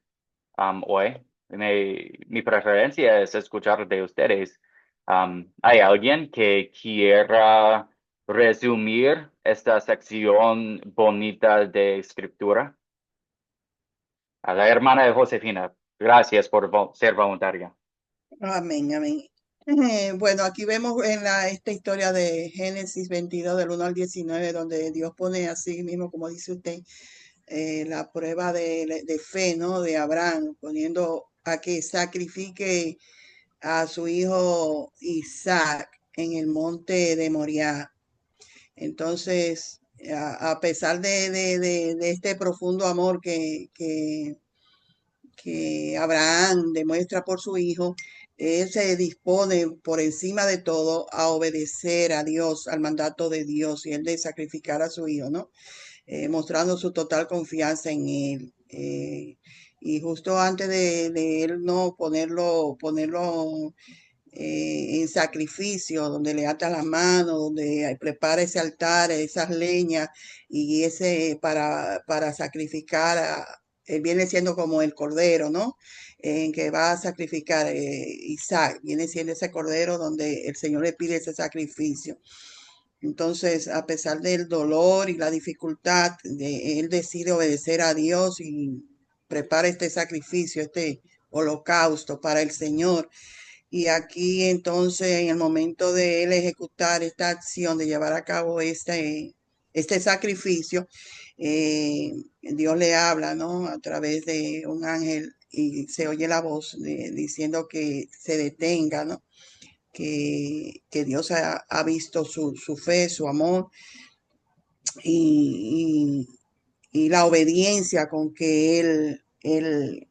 hoy, mi preferencia es escuchar de ustedes. ¿Hay alguien que quiera resumir esta sección bonita de escritura? A la hermana de Josefina, gracias por ser voluntaria. Amén, amén. Bueno, aquí vemos en esta historia de Génesis 22, del 1 al 19, donde Dios pone así mismo, como dice usted, la prueba de fe, ¿no? De Abraham, poniendo a que sacrifique a su hijo Isaac en el monte de Moriah. Entonces, a pesar de este profundo amor que Abraham demuestra por su hijo, él se dispone por encima de todo a obedecer a Dios, al mandato de Dios y el de sacrificar a su hijo, ¿no? Mostrando su total confianza en él. Y justo antes de él no ponerlo en sacrificio, donde le ata las manos, donde prepara ese altar, esas leñas y ese para sacrificar, él viene siendo como el cordero, ¿no? En que va a sacrificar Isaac, viene siendo ese cordero donde el Señor le pide ese sacrificio. Entonces, a pesar del dolor y la dificultad, él decide obedecer a Dios y prepara este sacrificio, este holocausto para el Señor. Y aquí entonces, en el momento de él ejecutar esta acción, de llevar a cabo este sacrificio, Dios le habla, ¿no? A través de un ángel y se oye la voz diciendo que se detenga, ¿no? Que Dios ha visto su fe, su amor y la obediencia con que él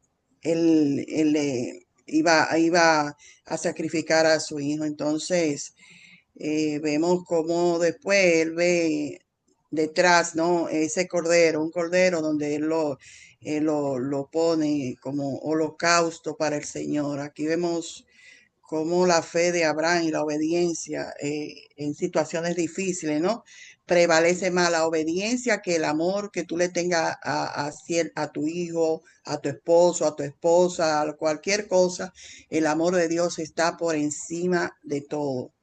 iba a sacrificar a su hijo. Entonces, vemos cómo después él ve detrás, ¿no? Ese cordero, un cordero donde él lo pone como holocausto para el Señor. Aquí vemos cómo la fe de Abraham y la obediencia en situaciones difíciles, ¿no? Prevalece más la obediencia que el amor que tú le tengas a tu hijo, a tu esposo, a tu esposa, a cualquier cosa. El amor de Dios está por encima de todo,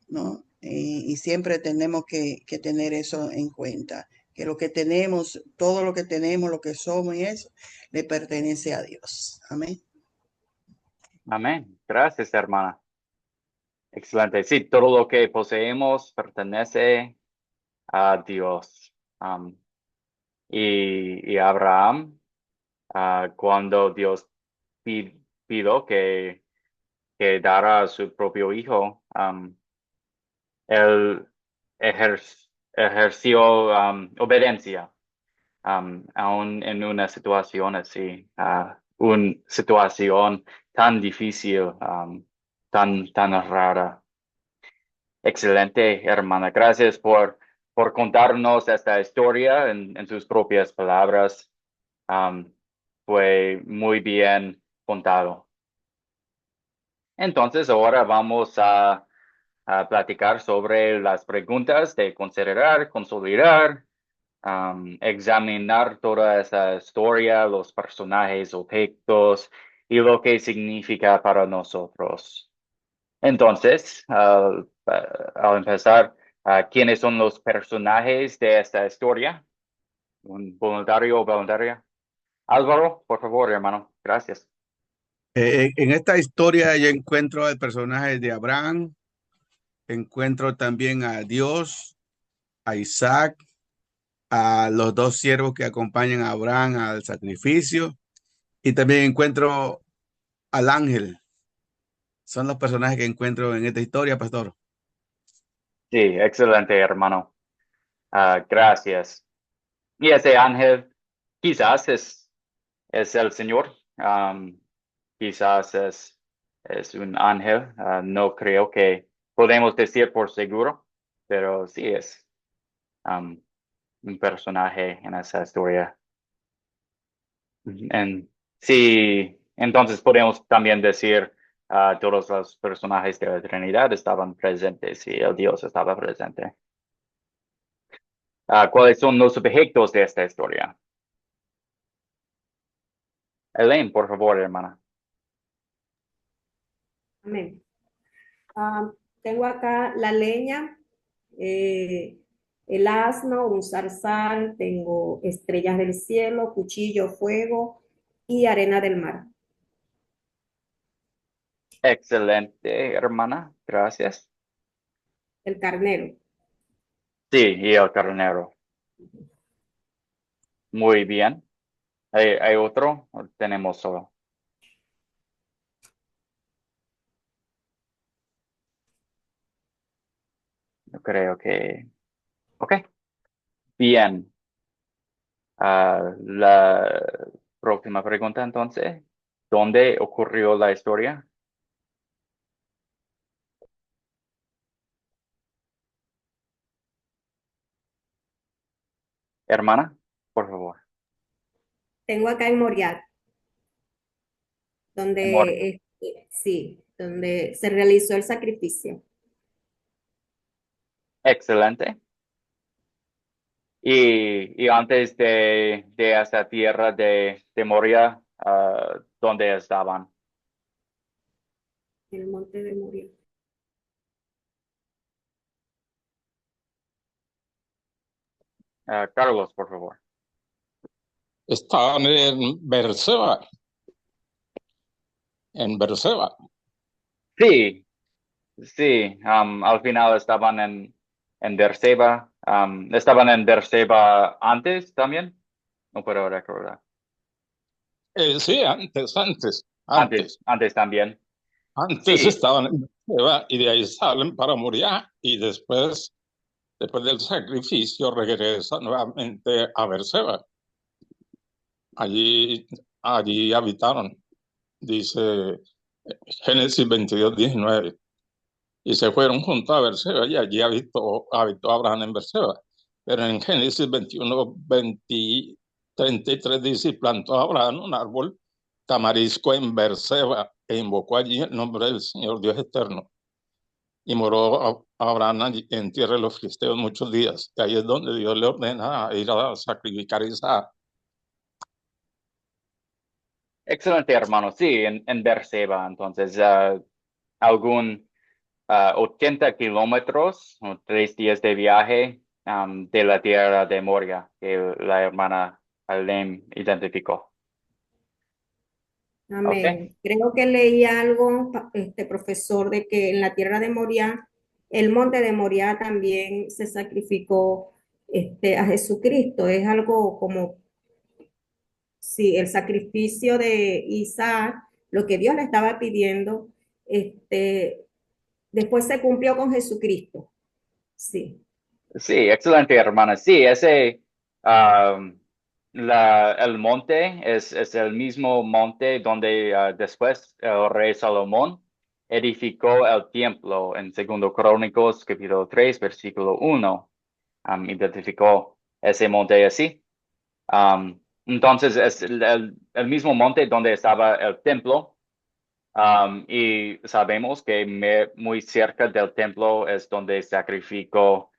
¿no? Y siempre tenemos que tener eso en cuenta, que lo que tenemos, todo lo que tenemos, lo que somos y eso, le pertenece a Dios. Amén. Amén. Gracias, hermana. Excelente. Sí, todo lo que poseemos pertenece a Dios. Y Abraham, cuando Dios pidió que dara a su propio hijo, él ejerció obediencia, aún en una situación así, una situación tan difícil, tan rara. Excelente, hermana. Gracias por contarnos esta historia en sus propias palabras. Fue muy bien contado. Entonces, ahora vamos a platicar sobre las preguntas de considerar, consolidar, examinar toda esa historia, los personajes, objetos y lo que significa para nosotros. Entonces, al empezar, ¿quiénes son los personajes de esta historia? ¿Un voluntario o voluntaria? Álvaro, por favor, hermano. Gracias. En esta historia yo encuentro el personaje de Abraham, encuentro también a Dios, a Isaac, a los dos siervos que acompañan a Abraham al sacrificio, y también encuentro al ángel. Son los personajes que encuentro en esta historia, pastor. Sí, excelente, hermano. Gracias. Y ese ángel quizás es el Señor. Quizás es un ángel. No creo que podemos decir por seguro, pero sí es un personaje en esa historia. Sí, entonces podemos también decir todos los personajes de la Trinidad estaban presentes y el Dios estaba presente. ¿Cuáles son los objetos de esta historia? Elaine, por favor, hermana. Amén. Tengo acá la leña, el asno, un zarzal, tengo estrellas del cielo, cuchillo, fuego y arena del mar. Excelente, hermana. Gracias. El carnero. Sí, y el carnero. Muy bien. ¿Hay otro? ¿O tenemos solo? Yo creo que... Ok. Bien. La próxima pregunta entonces. ¿Dónde ocurrió la historia? Hermana, por favor. Tengo acá en Moriah, Amor. donde, sí, donde se realizó el sacrificio. Excelente. Y antes de esa tierra de Moria, ¿dónde estaban? En el monte de Moriah. Carlos, por favor. Estaban en Berseba. En Berseba. Sí, sí. Al final estaban en Berseba. ¿Estaban en Berseba antes también? No puedo recordar. Sí, antes. Antes también. Antes Sí, estaban en Berseba y de ahí salen para Moriah y después del sacrificio regresan nuevamente a Berseba. Allí habitaron, dice Génesis 22:19. Y se fueron juntos a Berseba y allí habitó Abraham en Berseba. Pero en Génesis 21:33 dice, y plantó Abraham un árbol tamarisco en Berseba, e invocó allí el nombre del Señor Dios eterno. Y moró Abraham allí en tierra de los filisteos muchos días. Y ahí es donde Dios le ordena ir a sacrificar a Isaac. Excelente, hermano. Sí, en Beerseba, entonces, algún 80 kilómetros o 3 días de viaje de la tierra de Moria, que la hermana Alem identificó. Ok. Amén. Creo que leí algo, profesor, de que en la tierra de Moriah, el monte de Moriah también se sacrificó a Jesucristo. Es algo como, sí, el sacrificio de Isaac, lo que Dios le estaba pidiendo, después se cumplió con Jesucristo. Sí. Sí, excelente, hermana. Sí, el monte es el mismo monte donde después el rey Salomón edificó el templo en 2 Crónicos, capítulo 3, versículo 1. Identificó ese monte así. Entonces, es el mismo monte donde estaba el templo. Y sabemos que muy cerca del templo es donde sacrificó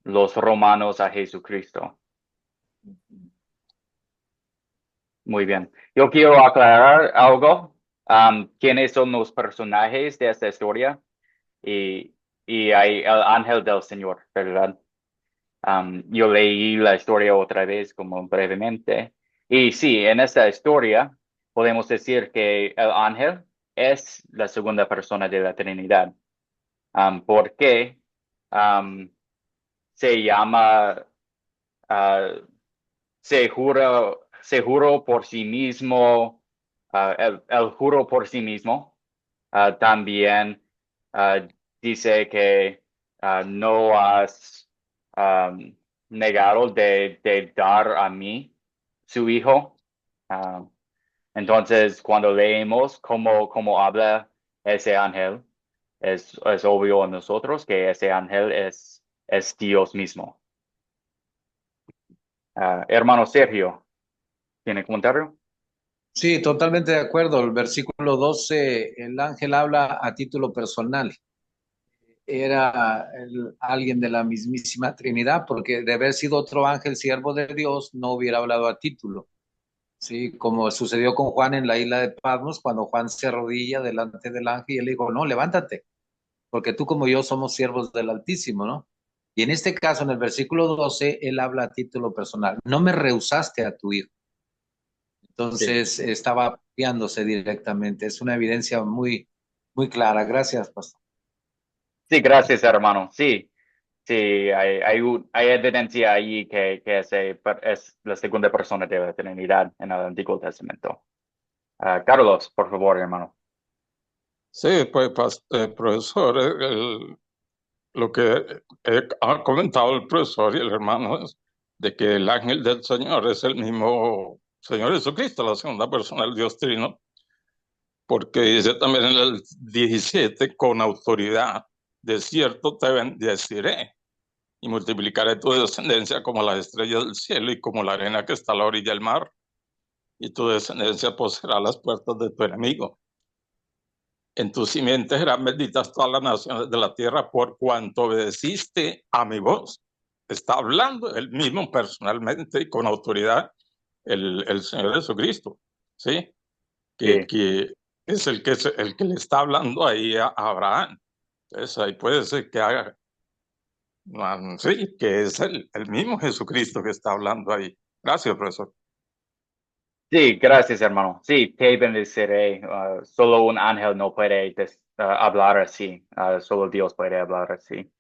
los romanos a Jesucristo. Muy bien. Yo quiero aclarar algo. ¿Quiénes son los personajes de esta historia? Y hay el ángel del Señor, ¿verdad? Yo leí la historia otra vez como brevemente. Y sí, en esta historia podemos decir que el ángel es la segunda persona de la Trinidad. Porque se llama, ah, se juró por sí mismo, el juro por sí mismo. También dice que no has negado de dar a mí su hijo. Ah, entonces, cuando leemos cómo habla ese ángel, es obvio a nosotros que ese ángel es Dios mismo. Hermano Sergio, ¿tiene comentario? Sí, totalmente de acuerdo. El versículo 12, el ángel habla a título personal. Era alguien de la mismísima Trinidad, porque de haber sido otro ángel siervo de Dios, no hubiera hablado a título. Sí, como sucedió con Juan en la isla de Patmos, cuando Juan se arrodilla delante del ángel y él dijo, no, levántate, porque tú como yo somos siervos del Altísimo, ¿no? Y en este caso, en el versículo 12, él habla a título personal. No me rehusaste a tu hijo. Sí. Entonces, estaba apropiándose directamente. Es una evidencia muy, muy clara. Gracias, pastor. Sí, gracias, hermano. Sí, sí, hay evidencia ahí que es la segunda persona de la Trinidad en el Antiguo Testamento. Carlos, por favor, hermano. Sí, pues, profesor, lo que ha comentado el profesor y el hermano es de que el ángel del Señor es el mismo Señor Jesucristo, la segunda persona del Dios Trino, porque dice también en el 17, con autoridad, de cierto te bendeciré y multiplicaré tu descendencia como las estrellas del cielo y como la arena que está a la orilla del mar, y tu descendencia poseerá las puertas de tu enemigo. En tu simiente serán benditas todas las naciones de la tierra por cuanto obedeciste a mi voz. Está hablando él mismo personalmente y con autoridad el Señor Jesucristo, ¿sí? Sí. Que es el que le está hablando ahí a Abraham. Entonces ahí puede ser que haga, sí, que es el mismo Jesucristo que está hablando ahí. Gracias, profesor. Sí, gracias, hermano. Sí, te bendeciré. Solo un ángel no puede hablar así. Solo Dios puede hablar así.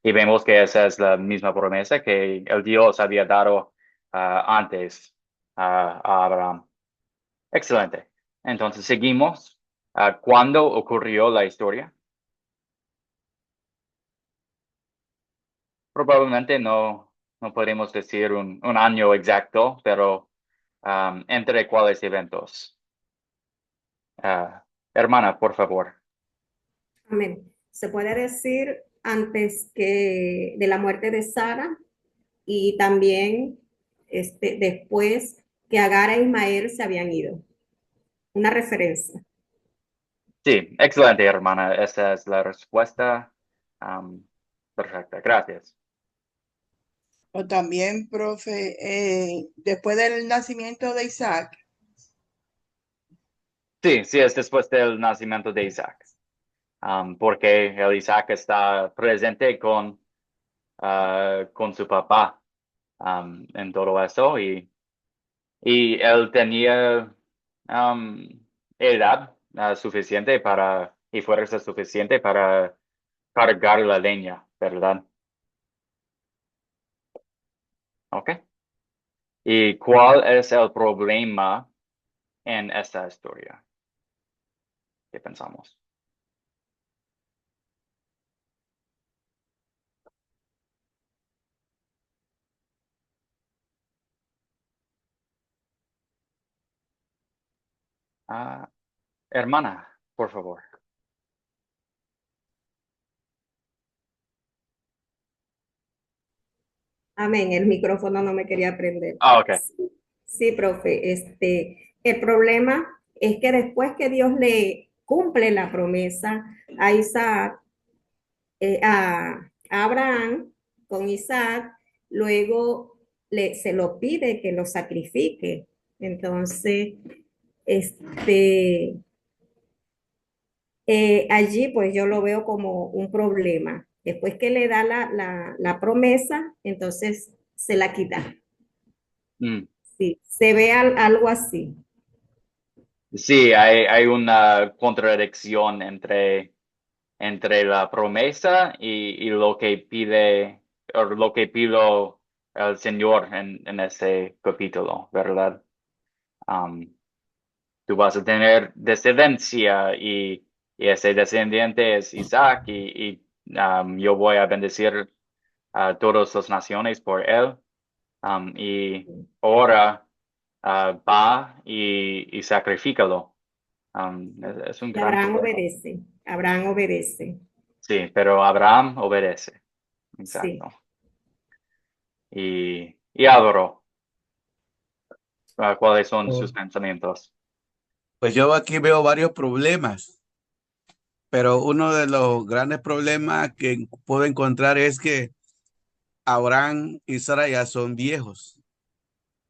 Y vemos que esa es la misma promesa que el Dios había dado antes a Abraham. Excelente. Entonces, seguimos. ¿Cuándo ocurrió la historia? Probablemente no podemos decir un año exacto, pero ¿entre cuáles eventos? Hermana, por favor. Amén. Se puede decir antes que de la muerte de Sara y también después que Agar e Ismael se habían ido. Una referencia. Sí, excelente, hermana. Esa es la respuesta. Perfecta, gracias. O también, profe, después del nacimiento de Isaac. Sí, sí, es después del nacimiento de Isaac. Porque el Isaac está presente con su papá en todo eso y él tenía edad suficiente y fuerza suficiente para cargar la leña, ¿verdad? ¿Ok? ¿Y cuál es el problema en esta historia? ¿Qué pensamos? Hermana, por favor. Amén, el micrófono no me quería prender. Ok. Sí, sí, profe, el problema es que después que Dios le cumple la promesa a Isaac, a Abraham con Isaac, luego se lo pide que lo sacrifique. Entonces, este, allí pues yo lo veo como un problema. Después que le da la promesa, entonces se la quita. Mm. Sí, se ve algo así. Sí, hay una contradicción entre la promesa y lo que pide, o lo que pidió el Señor en ese capítulo, ¿verdad? Um, Tú vas a tener descendencia y ese descendiente es Isaac y yo voy a bendecir a todas las naciones por él. Y ahora va y sacrifícalo. Es un Y gran Abraham problema. obedece. Abraham obedece. Sí, pero Abraham obedece. Sí. Exacto. Y Álvaro, ¿cuáles son sus pensamientos? Pues yo aquí veo varios problemas, pero uno de los grandes problemas que puedo encontrar es que Abraham y Sara ya son viejos,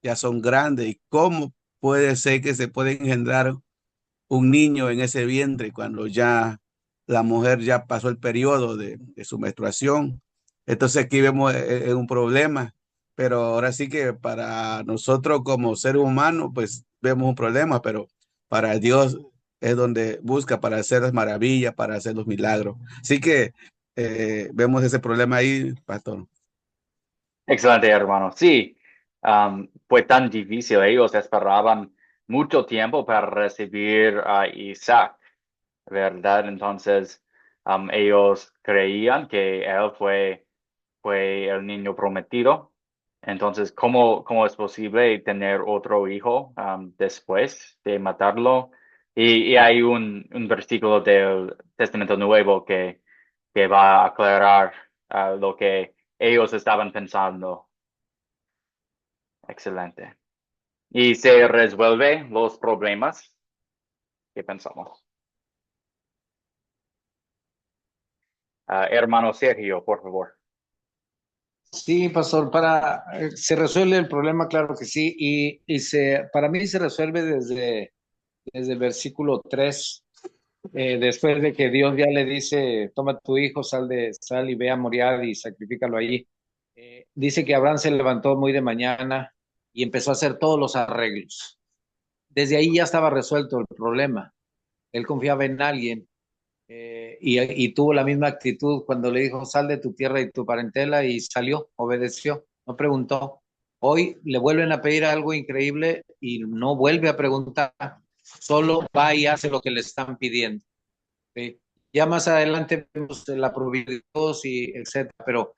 ya son grandes. ¿Y cómo puede ser que se puede engendrar un niño en ese vientre cuando ya la mujer ya pasó el periodo de su menstruación? Entonces aquí vemos un problema, pero ahora sí que para nosotros como seres humanos pues vemos un problema, pero para Dios es donde busca para hacer las maravillas, para hacer los milagros. Así que vemos ese problema ahí, pastor. Excelente, hermano. Sí, fue tan difícil. Ellos esperaban mucho tiempo para recibir a Isaac, ¿verdad? Entonces, ellos creían que él fue el niño prometido. Entonces, ¿cómo es posible tener otro hijo después de matarlo? Y hay un versículo del Testamento Nuevo que va a aclarar lo que ellos estaban pensando. Excelente. Y se resuelve los problemas. ¿Qué pensamos? Hermano Sergio, por favor. Sí, pastor, se resuelve el problema, claro que sí, para mí se resuelve desde el versículo 3, después de que Dios ya le dice, toma tu hijo, sal y ve a Moriah y sacrifícalo allí. Dice que Abraham se levantó muy de mañana y empezó a hacer todos los arreglos. Desde ahí ya estaba resuelto el problema. Él confiaba en alguien y tuvo la misma actitud cuando le dijo, sal de tu tierra y tu parentela, y salió, obedeció, no preguntó. Hoy le vuelven a pedir algo increíble y no vuelve a preguntar, solo va y hace lo que le están pidiendo. ¿Sí? Ya más adelante vemos la providencia de Dios y etcétera,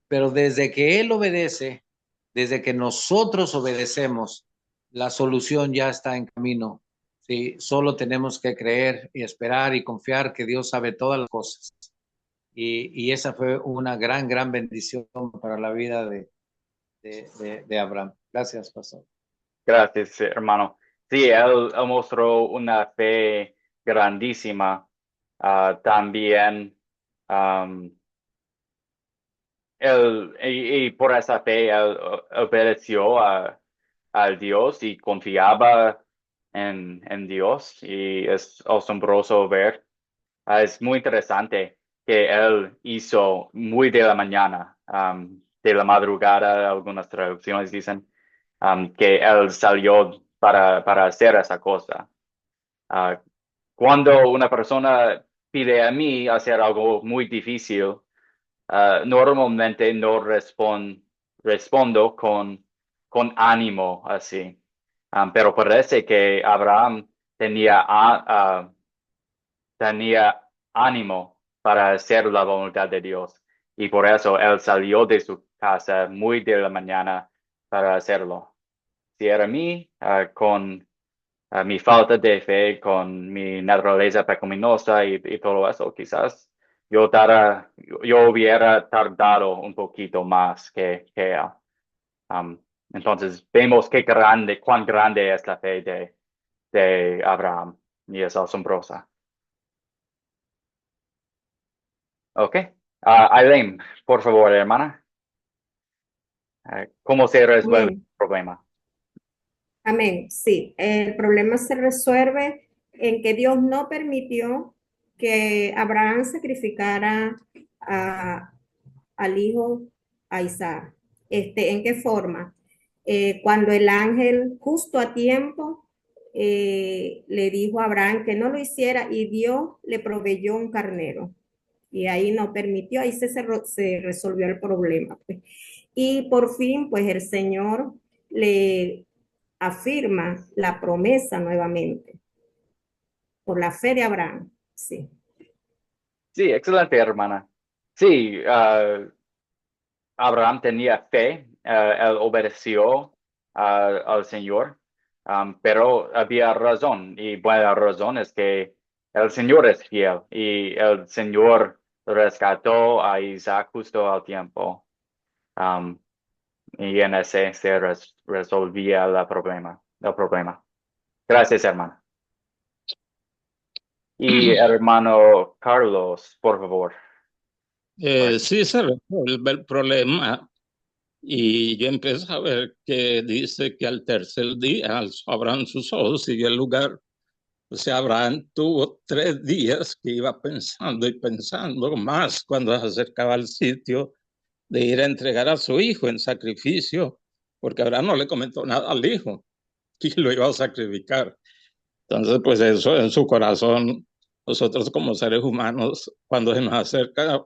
pero desde que Él obedece, desde que nosotros obedecemos, la solución ya está en camino. ¿Sí? Solo tenemos que creer y esperar y confiar que Dios sabe todas las cosas. Y esa fue una gran bendición para la vida de Abraham. Gracias, pastor. Gracias, hermano. Sí, él mostró una fe grandísima. También y por esa fe él obedeció al Dios y confiaba en Dios, y es asombroso ver. Es muy interesante que él hizo muy de la mañana, de la madrugada. Algunas traducciones dicen que él salió para hacer esa cosa. Cuando una persona pide a mí hacer algo muy difícil, normalmente no respondo con ánimo así. Pero parece que Abraham tenía ánimo para hacer la voluntad de Dios, y por eso él salió de su casa muy de la mañana para hacerlo. Si era mí, con mi falta de fe, con mi naturaleza pecaminosa y todo eso, quizás yo hubiera tardado un poquito más que él. Entonces vemos cuán grande es la fe de Abraham, y es asombrosa. Ok. Aileen, por favor, hermana. ¿Cómo se resuelve el Amén. problema? Amén. Sí, el problema se resuelve en que Dios no permitió que Abraham sacrificara al hijo, a Isaac. ¿En qué forma? Cuando el ángel justo a tiempo le dijo a Abraham que no lo hiciera, y Dios le proveyó un carnero. Y ahí no permitió, ahí se resolvió el problema, pues. Y por fin, pues el Señor le afirma la promesa nuevamente por la fe de Abraham. Sí. Sí, excelente, hermana. Sí, Abraham tenía fe, él obedeció al Señor, pero había razón, y buena razón es que el Señor es fiel, y el Señor rescató a Isaac justo al tiempo. Y en ese se resolvía el problema. Gracias, hermana. Y hermano Carlos, por favor. Sí se resuelve el problema, y yo empecé a ver que dice que al tercer día alzó Abraham sus ojos y vio el lugar. O sea, Abraham tuvo 3 días que iba pensando y pensando más cuando se acercaba al sitio de ir a entregar a su hijo en sacrificio, porque Abraham no le comentó nada al hijo y lo iba a sacrificar. Entonces, pues eso en su corazón, nosotros como seres humanos, cuando se nos acerca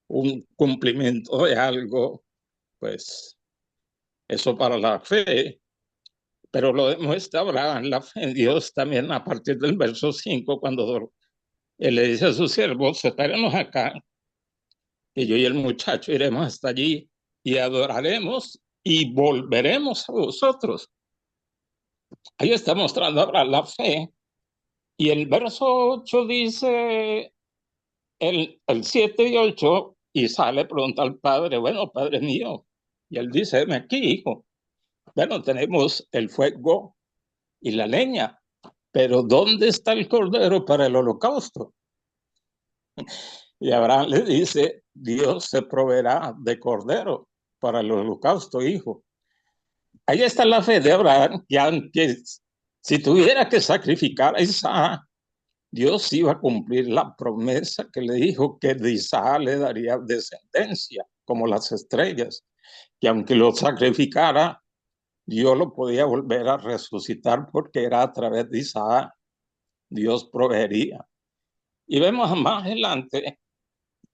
un cumplimiento de algo, pues eso para la fe, pero lo demuestra Abraham, la fe en Dios también a partir del verso 5, cuando él le dice a sus siervos: espérenos acá, que yo y el muchacho iremos hasta allí y adoraremos y volveremos a vosotros. Ahí está mostrando ahora la fe. Y el verso 8 dice, el 7 y 8, y sale pronto al padre: bueno, padre mío. Y él dice: ven aquí, hijo. Bueno, tenemos el fuego y la leña, pero ¿dónde está el cordero para el holocausto? Y Abraham le dice: Dios se proveerá de cordero para el holocausto, hijo. Ahí está la fe de Abraham, que aunque si tuviera que sacrificar a Isaac, Dios iba a cumplir la promesa que le dijo, que de Isaac le daría descendencia, como las estrellas, que aunque lo sacrificara, Dios lo podía volver a resucitar, porque era a través de Isaac, Dios proveería. Y vemos más adelante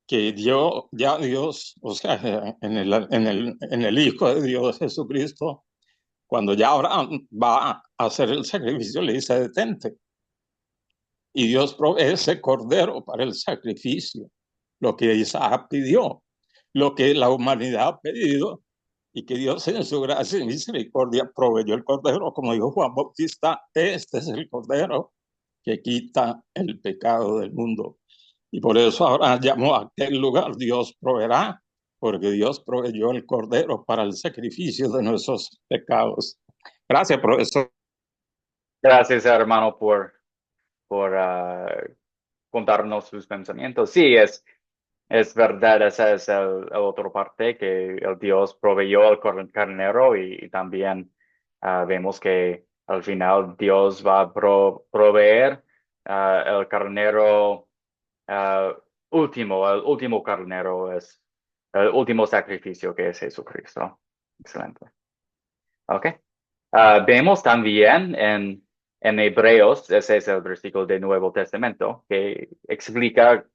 que Dios, o sea, en el Hijo de Dios Jesucristo, cuando ya Abraham va a hacer el sacrificio, le dice: detente. Y Dios provee ese cordero para el sacrificio, lo que Isaac pidió, lo que la humanidad ha pedido, y que Dios en su gracia y misericordia proveyó el cordero, como dijo Juan Bautista: este es el cordero que quita el pecado del mundo. Y por eso ahora llamó a aquel lugar Dios proveerá, porque Dios proveyó el cordero para el sacrificio de nuestros pecados. Gracias, profesor. Gracias, hermano, por contarnos sus pensamientos. Sí, es verdad, esa es la otra parte, que el Dios proveyó el carnero y también vemos que al final Dios va a proveer el carnero el último carnero es el último sacrificio que es Jesucristo. Excelente. Ok. Vemos también en Hebreos, ese es el versículo del Nuevo Testamento, que explica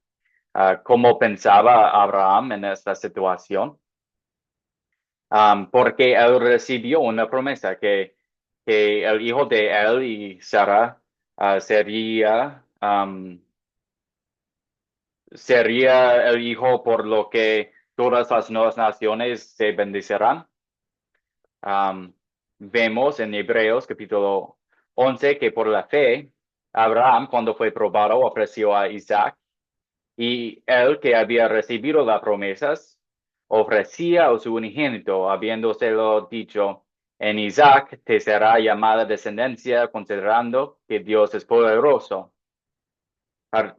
cómo pensaba Abraham en esta situación, porque él recibió una promesa que el hijo de él y Sara sería el hijo por lo que todas las nuevas naciones se bendecirán. Vemos en Hebreos capítulo 11 que por la fe, Abraham, cuando fue probado, ofreció a Isaac, y él que había recibido las promesas, ofrecía a su unigénito, habiéndoselo dicho, en Isaac te será llamada descendencia, considerando que Dios es poderoso.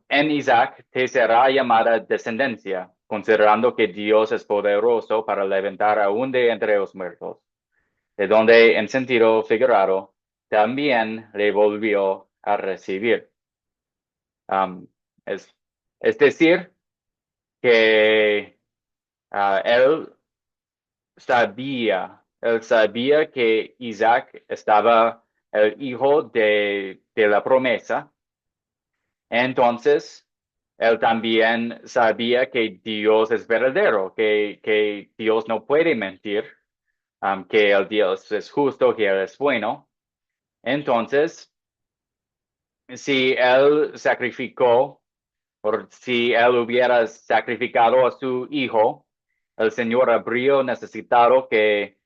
En Isaac te será llamada descendencia, considerando que Dios es poderoso para levantar aún de entre los muertos, de donde en sentido figurado también le volvió a recibir. Um, es decir, que él sabía que Isaac estaba el hijo de la promesa. Entonces, él también sabía que Dios es verdadero, que Dios no puede mentir, que el Dios es justo, que Él es bueno. Entonces, si Él sacrificó, o si Él hubiera sacrificado a su hijo, el Señor habría necesitado que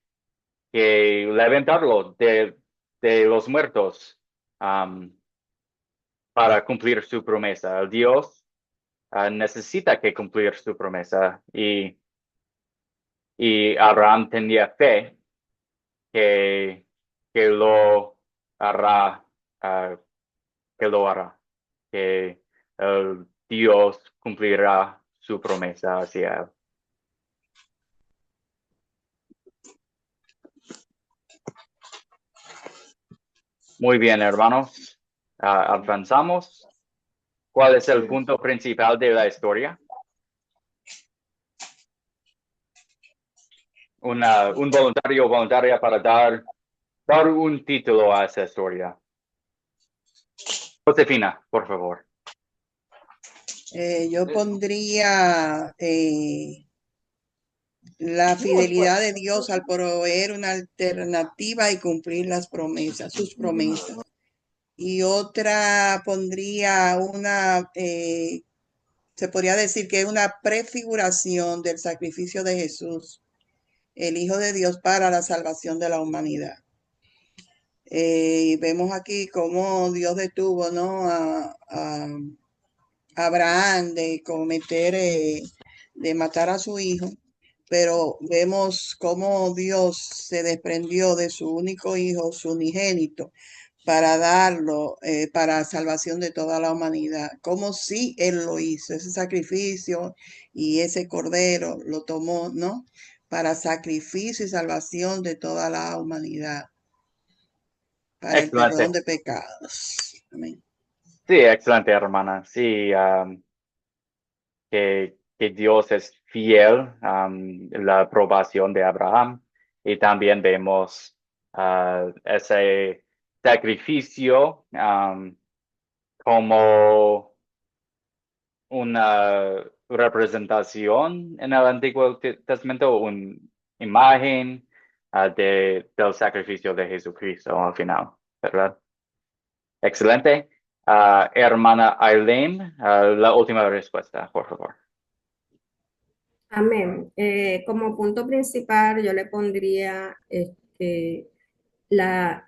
levantarlo de los muertos para cumplir su promesa. El Dios necesita que cumplir su promesa y Abraham tenía fe que, que lo hará, ah, que lo hará, que el Dios cumplirá su promesa hacia él. Muy bien, hermanos. Avanzamos. ¿Cuál es el punto principal de la historia? Un voluntario o voluntaria para dar un título a esa historia. Josefina, por favor. Yo pondría la fidelidad de Dios al proveer una alternativa y cumplir las promesas, sus promesas. Y otra pondría se podría decir que es una prefiguración del sacrificio de Jesús, el Hijo de Dios, para la salvación de la humanidad. Y vemos aquí cómo Dios detuvo, ¿no?, a Abraham de de matar a su hijo, pero vemos cómo Dios se desprendió de su único hijo, su unigénito, para darlo para salvación de toda la humanidad. Como si Él lo hizo, ese sacrificio y ese cordero lo tomó, ¿no?, para sacrificio y salvación de toda la humanidad, para el perdón Excelente. de pecados. Amén. Sí, excelente, hermana. Sí, que Dios es fiel, la aprobación de Abraham, y también vemos ese sacrificio como una representación en el Antiguo Testamento, una imagen del sacrificio de Jesucristo al final, ¿verdad? Excelente. Hermana Eileen, la última respuesta, por favor. Amén. Como punto principal, yo le pondría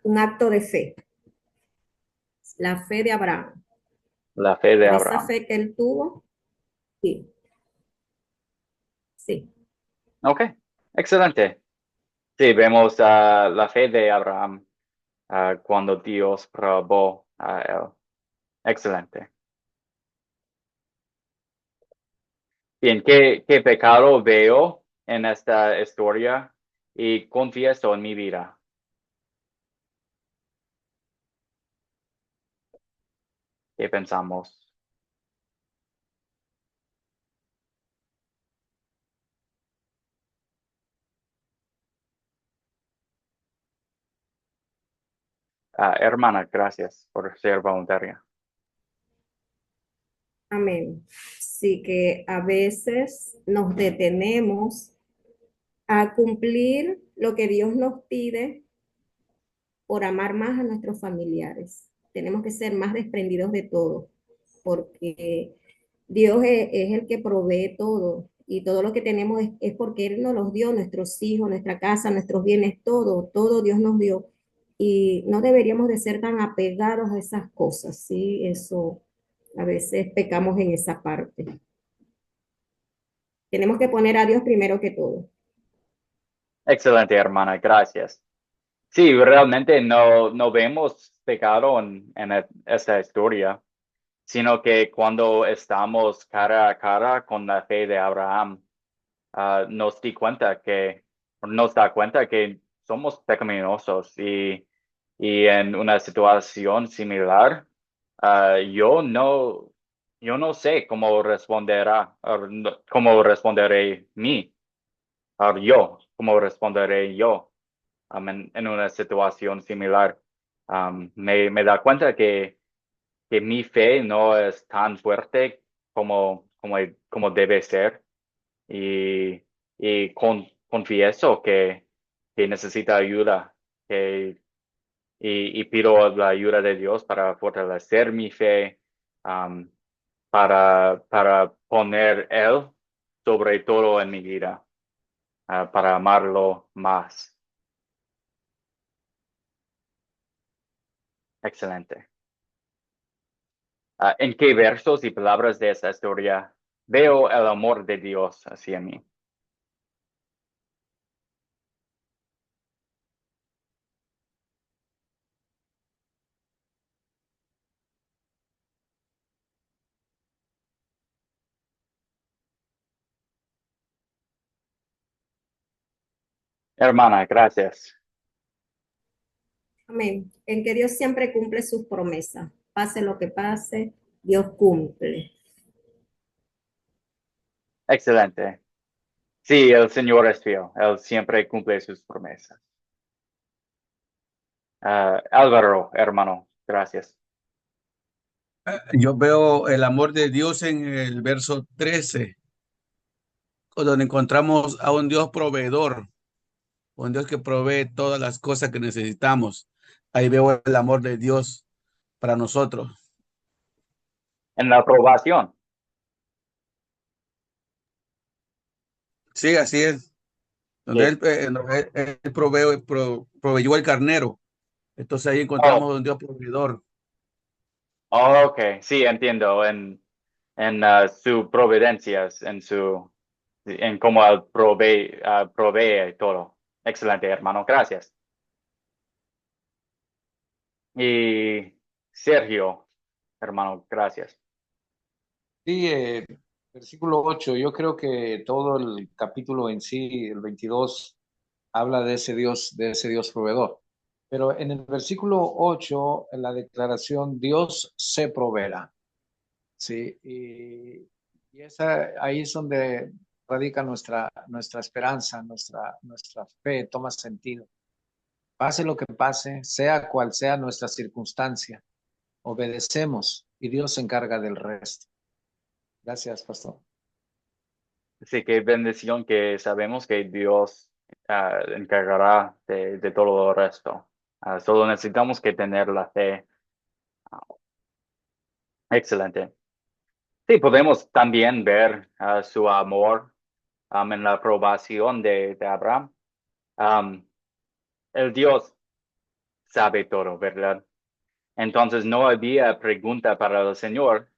un acto de fe, la fe de Abraham. La fe de Por esa Abraham. fe que él tuvo, sí, sí. Ok, excelente. Sí, vemos la fe de Abraham cuando Dios probó a él. Excelente. Bien, ¿qué pecado veo en esta historia y confieso en mi vida? ¿Qué pensamos? Hermana, gracias por ser voluntaria. Amén. Sí que a veces nos detenemos a cumplir lo que Dios nos pide por amar más a nuestros familiares. Tenemos que ser más desprendidos de todo, porque Dios es el que provee todo y todo lo que tenemos es porque Él nos los dio, nuestros hijos, nuestra casa, nuestros bienes, todo Dios nos dio. Y no deberíamos de ser tan apegados a esas cosas, ¿sí? Eso, a veces pecamos en esa parte. Tenemos que poner a Dios primero que todo. Excelente, hermana, gracias. Sí, realmente no vemos pecado en esta historia, sino que cuando estamos cara a cara con la fe de Abraham, nos da cuenta que somos pecaminosos y en una situación similar, yo no sé cómo cómo responderé cómo responderé yo en una situación similar. Me da cuenta que mi fe no es tan fuerte como debe ser y, confieso que necesita ayuda y pido la ayuda de Dios para fortalecer mi fe, um, para poner Él sobre todo en mi vida, para amarlo más. Excelente. ¿En qué versos y palabras de esta historia veo el amor de Dios hacia mí? Hermana, gracias. Amén. En que Dios siempre cumple sus promesas. Pase lo que pase, Dios cumple. Excelente. Sí, el Señor es fiel. Él siempre cumple sus promesas. Álvaro, hermano, gracias. Yo veo el amor de Dios en el verso 13, donde encontramos a un Dios proveedor, un Dios que provee todas las cosas que necesitamos. Ahí veo el amor de Dios para nosotros. En la aprobación. Sí, así es. Donde Sí. él proveyó el carnero. Entonces ahí Oh, encontramos un Dios proveedor. ok, sí, entiendo. En su providencia, en cómo Él provee todo. Excelente, hermano, gracias. Y Sergio, hermano, gracias. Sí, versículo 8, yo creo que todo el capítulo en sí, el 22, habla de ese Dios proveedor. Pero en el versículo 8, en la declaración, Dios se proveerá. Sí, y ahí es donde radica nuestra esperanza, nuestra fe, toma sentido. Pase lo que pase, sea cual sea nuestra circunstancia, obedecemos y Dios se encarga del resto. Gracias, pastor. Así que bendición que sabemos que Dios encargará de todo el resto. Solo necesitamos que tener la fe. Excelente. Sí, podemos también ver su amor en la aprobación de Abraham. Um, el Dios sabe todo, ¿verdad? Entonces no había pregunta para el Señor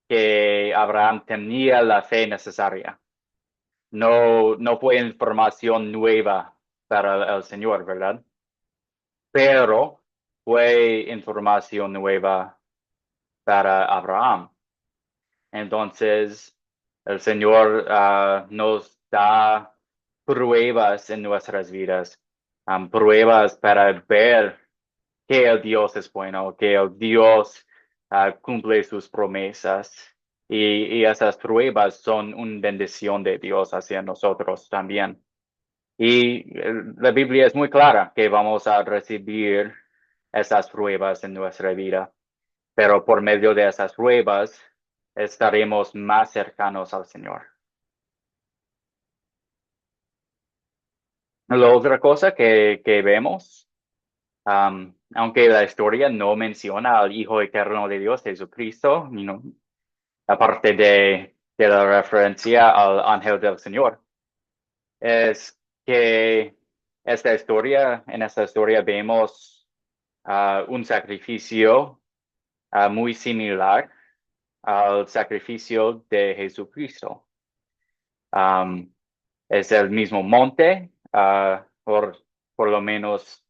que Abraham tenía la fe necesaria. No fue información nueva para el Señor, ¿verdad? Pero fue información nueva para Abraham. Entonces, el Señor nos da pruebas en nuestras vidas, pruebas para ver que el Dios es bueno, que el Dios cumple sus promesas. Y esas pruebas son una bendición de Dios hacia nosotros también. Y la Biblia es muy clara que vamos a recibir esas pruebas en nuestra vida, pero por medio de esas pruebas estaremos más cercanos al Señor. La otra cosa que vemos, aunque la historia no menciona al Hijo Eterno de Dios, Jesucristo, aparte de la referencia al ángel del Señor, es que en esta historia vemos un sacrificio muy similar al sacrificio de Jesucristo. Es el mismo monte, por lo menos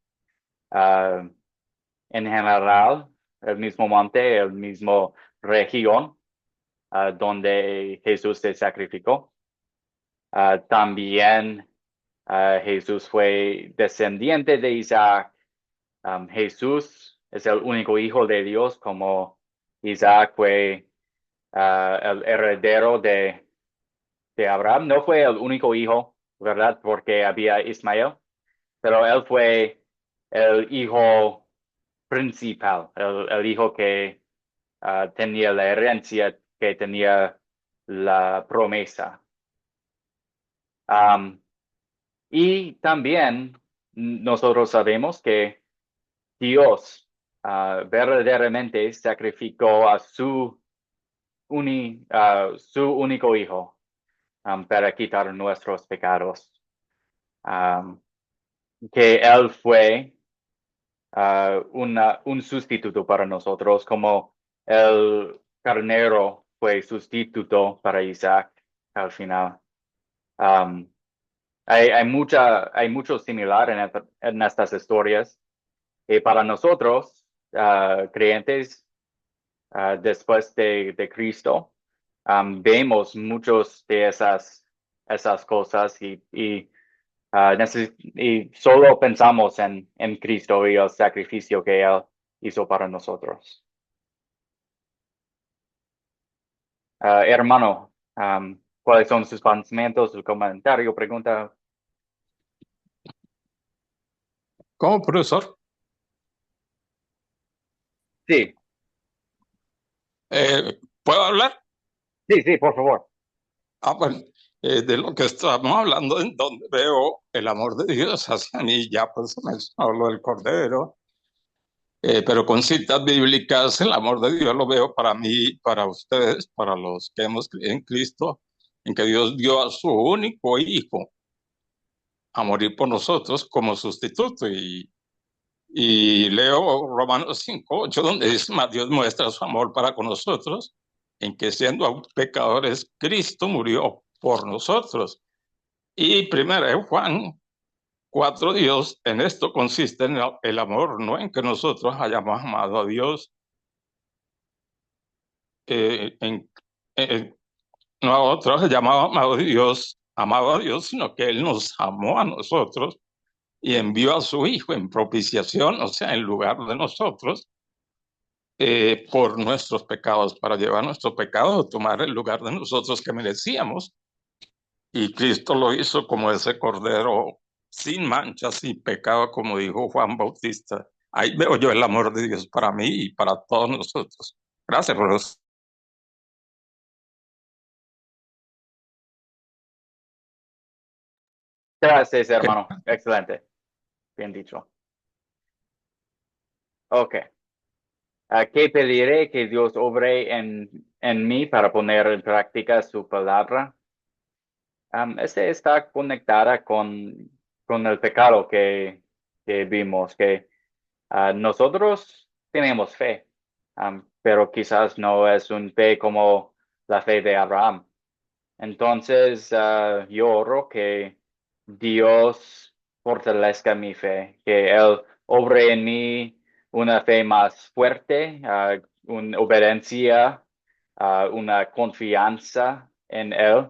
en general, el mismo monte, el mismo región donde Jesús se sacrificó. También Jesús fue descendiente de Isaac. Jesús es el único hijo de Dios, como Isaac fue el heredero de Abraham. No fue el único hijo, ¿verdad? Porque había Ismael, pero él fue el hijo principal, el hijo que tenía la herencia, que tenía la promesa. Y también nosotros sabemos que Dios verdaderamente sacrificó a su único hijo para quitar nuestros pecados. Que Él fue un sustituto para nosotros, como el carnero fue sustituto para Isaac al final. Hay mucho similar en estas historias. Y para nosotros, creyentes, después de Cristo, vemos muchos de esas cosas y solo pensamos en Cristo y el sacrificio que Él hizo para nosotros. Hermano, ¿cuáles son sus pensamientos, su comentario, pregunta? ¿Cómo, profesor? Sí, ¿Puedo hablar? sí, por favor. Bueno, de lo que estamos hablando, en donde veo el amor de Dios hacia mí, ya pues mencionó lo del Cordero, pero con citas bíblicas, el amor de Dios lo veo para mí, para ustedes, para los que hemos creído en Cristo, en que Dios dio a su único Hijo a morir por nosotros como sustituto. Y leo Romanos 5:8, donde dice, más Dios muestra su amor para con nosotros, en que siendo aún pecadores, Cristo murió por nosotros. Y primero Juan 4, Dios, en esto consiste en el amor, no en que nosotros hayamos amado a Dios, no a otros amado a Dios, sino que Él nos amó a nosotros y envió a su Hijo en propiciación, o sea, en lugar de nosotros, por nuestros pecados, para llevar nuestros pecados, tomar el lugar de nosotros que merecíamos. Y Cristo lo hizo como ese cordero sin mancha, sin pecado, como dijo Juan Bautista. Ahí veo yo el amor de Dios para mí y para todos nosotros. Gracias, Rosa. Gracias, hermano. Excelente. Bien dicho. Ok. ¿Qué pediré que Dios obre en mí para poner en práctica su palabra? Este está conectada con el pecado que vimos, que nosotros tenemos fe, pero quizás no es un fe como la fe de Abraham. Entonces, yo oro que Dios fortalezca mi fe, que Él obre en mí una fe más fuerte, una obediencia, una confianza en Él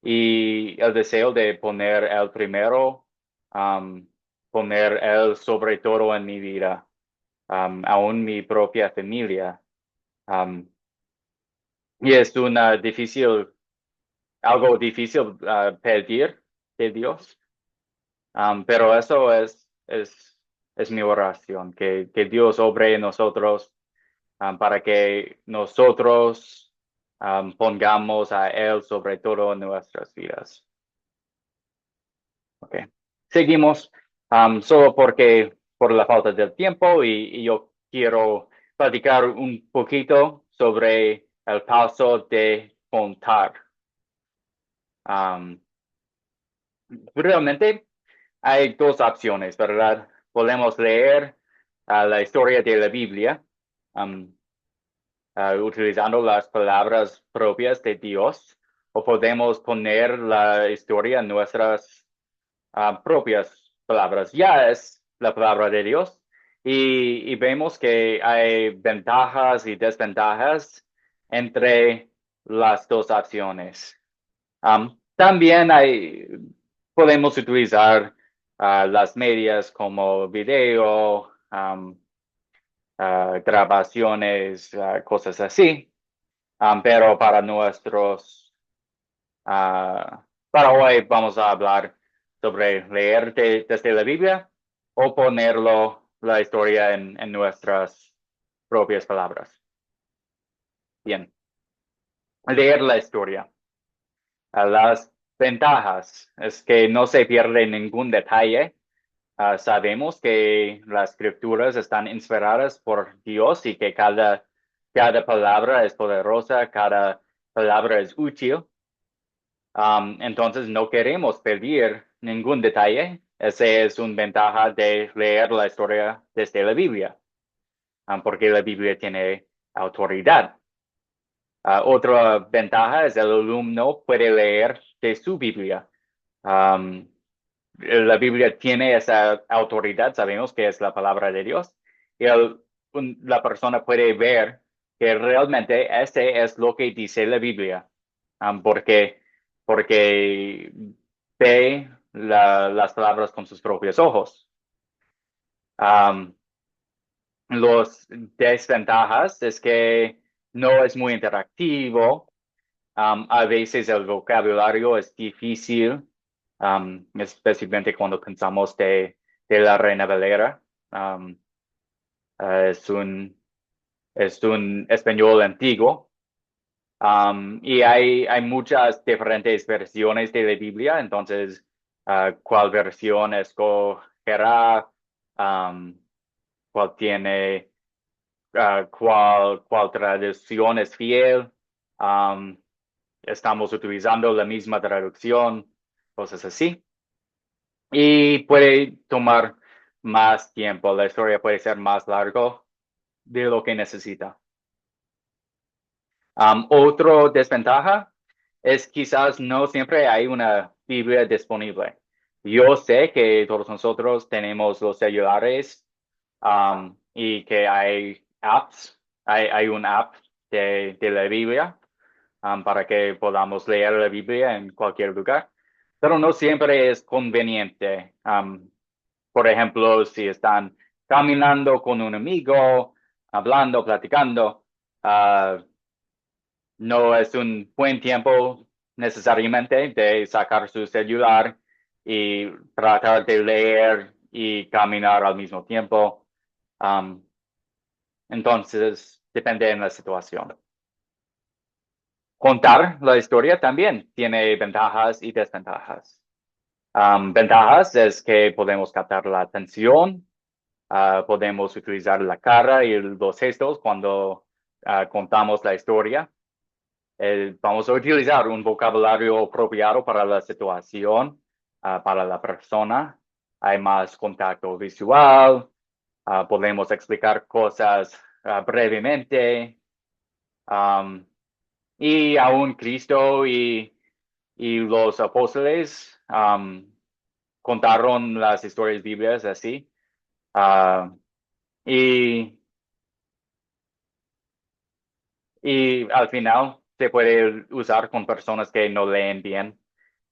y el deseo de poner Él primero, poner Él sobre todo en mi vida, aún mi propia familia. Y es algo difícil pedir de Dios. Pero eso es mi oración, que Dios obre en nosotros para que nosotros pongamos a Él sobre todo en nuestras vidas. Ok. Seguimos, solo por la falta del tiempo y yo quiero platicar un poquito sobre el paso de contar. Realmente hay dos opciones, ¿verdad? Podemos leer la historia de la Biblia utilizando las palabras propias de Dios o podemos poner la historia en nuestras propias palabras. Ya es la palabra de Dios y vemos que hay ventajas y desventajas entre las dos opciones. También podemos utilizar las medias como video, grabaciones, cosas así. Pero para hoy vamos a hablar sobre leer desde la Biblia o ponerlo la historia en nuestras propias palabras. Bien, leer la historia. Las ventajas es que no se pierde ningún detalle. Sabemos que las escrituras están inspiradas por Dios y que cada palabra es poderosa, cada palabra es útil. Entonces no queremos perder ningún detalle. Esa es una ventaja de leer la historia desde la Biblia, porque la Biblia tiene autoridad. Otra ventaja es el alumno puede leer de su Biblia. La Biblia tiene esa autoridad, sabemos que es la palabra de Dios, y la persona puede ver que realmente este es lo que dice la Biblia, porque ve las palabras con sus propios ojos. Los desventajas es que no es muy interactivo. A veces el vocabulario es difícil, especialmente cuando pensamos de la Reina Valera. Es un español antiguo. Y hay muchas diferentes versiones de la Biblia, entonces, ¿cuál versión escogerá? ¿Cuál tiene, cuál traducción es fiel? Estamos utilizando la misma traducción, cosas así. Y puede tomar más tiempo, la historia puede ser más largo de lo que necesita. Otro desventaja es quizás no siempre hay una Biblia disponible. Yo sé que todos nosotros tenemos los celulares y que hay apps, hay un app de la Biblia para que podamos leer la Biblia en cualquier lugar, pero no siempre es conveniente. Por ejemplo, si están caminando con un amigo, hablando, platicando, no es un buen tiempo necesariamente de sacar su celular y tratar de leer y caminar al mismo tiempo. Entonces, depende de la situación. Contar la historia también tiene ventajas y desventajas. Ventajas es que podemos captar la atención, podemos utilizar la cara y los gestos cuando contamos la historia. Vamos a utilizar un vocabulario apropiado para la situación, para la persona. Hay más contacto visual, podemos explicar cosas brevemente. Y aún Cristo y los apóstoles contaron las historias bíblicas así. Y Y al final se puede usar con personas que no leen bien.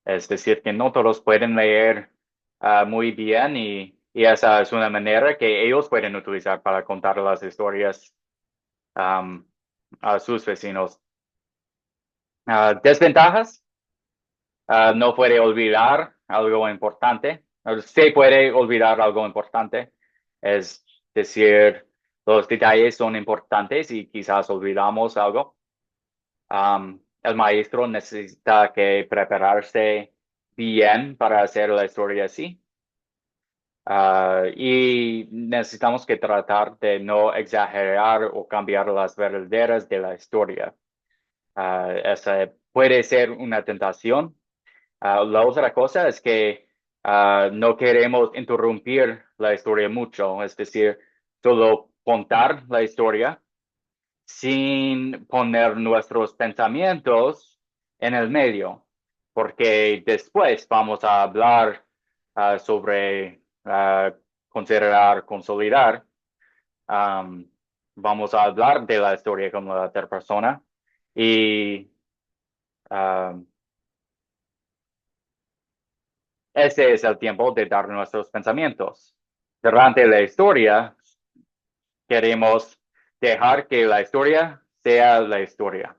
Es decir, que no todos pueden leer muy bien y esa es una manera que ellos pueden utilizar para contar las historias a sus vecinos. Desventajas. No puede olvidar algo importante. Se puede olvidar algo importante. Es decir, los detalles son importantes y quizás olvidamos algo. El maestro necesita que prepararse bien para hacer la historia así. Y necesitamos que tratar de no exagerar o cambiar las verdaderas de la historia. Esa puede ser una tentación. La otra cosa es que no queremos interrumpir la historia mucho, es decir, solo contar la historia sin poner nuestros pensamientos en el medio, porque después vamos a hablar sobre considerar, consolidar. Vamos a hablar de la historia como la tercera persona y ese es el tiempo de dar nuestros pensamientos. Durante la historia, queremos dejar que la historia sea la historia.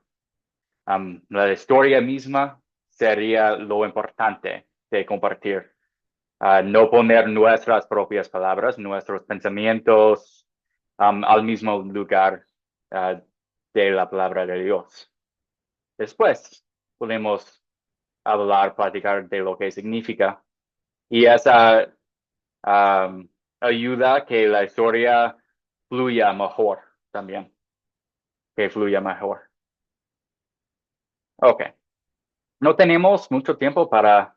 La historia misma sería lo importante de compartir. No poner nuestras propias palabras, nuestros pensamientos al mismo lugar de la palabra de Dios. Después podemos hablar, platicar de lo que significa. Y esa ayuda a que la historia fluya mejor también, que fluya mejor. Ok, no tenemos mucho tiempo para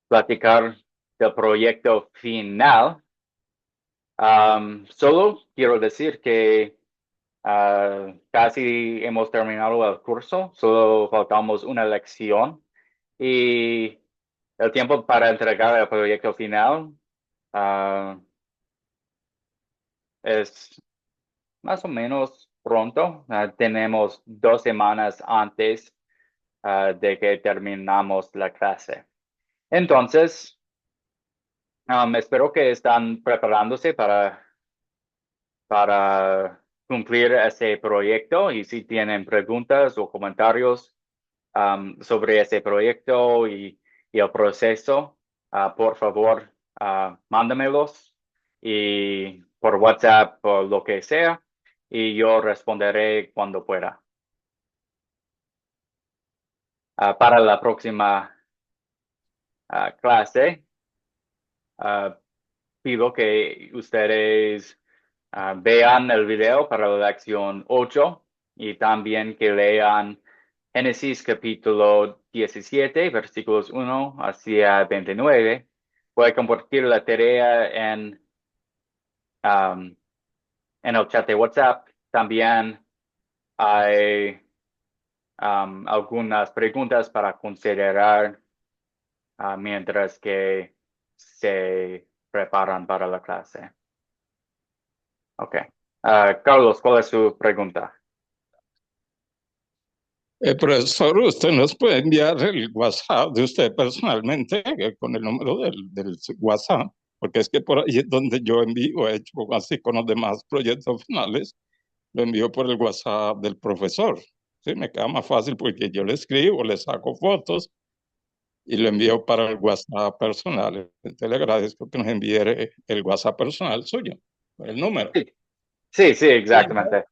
platicar del proyecto final. Solo quiero decir que casi hemos terminado el curso, solo faltamos una lección y el tiempo para entregar el proyecto final es más o menos pronto. Tenemos 2 semanas antes de que terminamos la clase. Entonces, espero que están preparándose para cumplir ese proyecto y si tienen preguntas o comentarios sobre ese proyecto y el proceso, por favor, mándamelos y por WhatsApp o lo que sea y yo responderé cuando pueda. Para la próxima clase, pido que ustedes vean el video para la lección 8 y también que lean Génesis capítulo 17, versículos 1 hacia 29. Voy a compartir la tarea en el chat de WhatsApp. También hay algunas preguntas para considerar mientras que se preparan para la clase. Ok. Carlos, ¿cuál es su pregunta? Profesor, usted nos puede enviar el WhatsApp de usted personalmente con el número del WhatsApp, porque es que por ahí es donde yo envío, he hecho así con los demás proyectos finales, lo envío por el WhatsApp del profesor. Sí, me queda más fácil porque yo le escribo, le saco fotos y lo envío para el WhatsApp personal. Entonces le agradezco que nos envíe el WhatsApp personal suyo, el número. Sí, exactamente.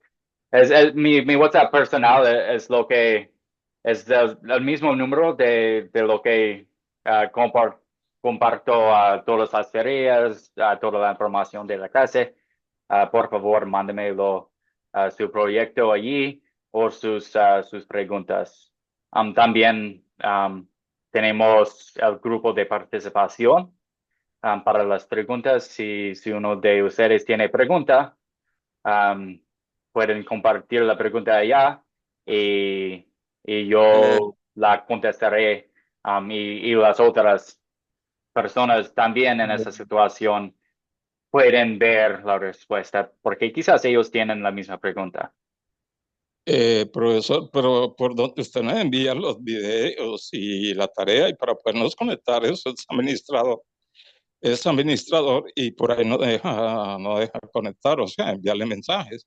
Mi WhatsApp personal es lo que es el mismo número de lo que comparto a todas las tareas, a toda la información de la clase. Por favor, mándemelo su proyecto allí o sus preguntas. También tenemos el grupo de participación para las preguntas. Si uno de ustedes tiene pregunta, pueden compartir la pregunta allá y yo la contestaré. Y las otras personas también en esa situación pueden ver la respuesta porque quizás ellos tienen la misma pregunta. Profesor, pero por donde usted nos envía los videos y la tarea y para podernos conectar, eso es administrador y por ahí no deja conectar, o sea, enviarle mensajes.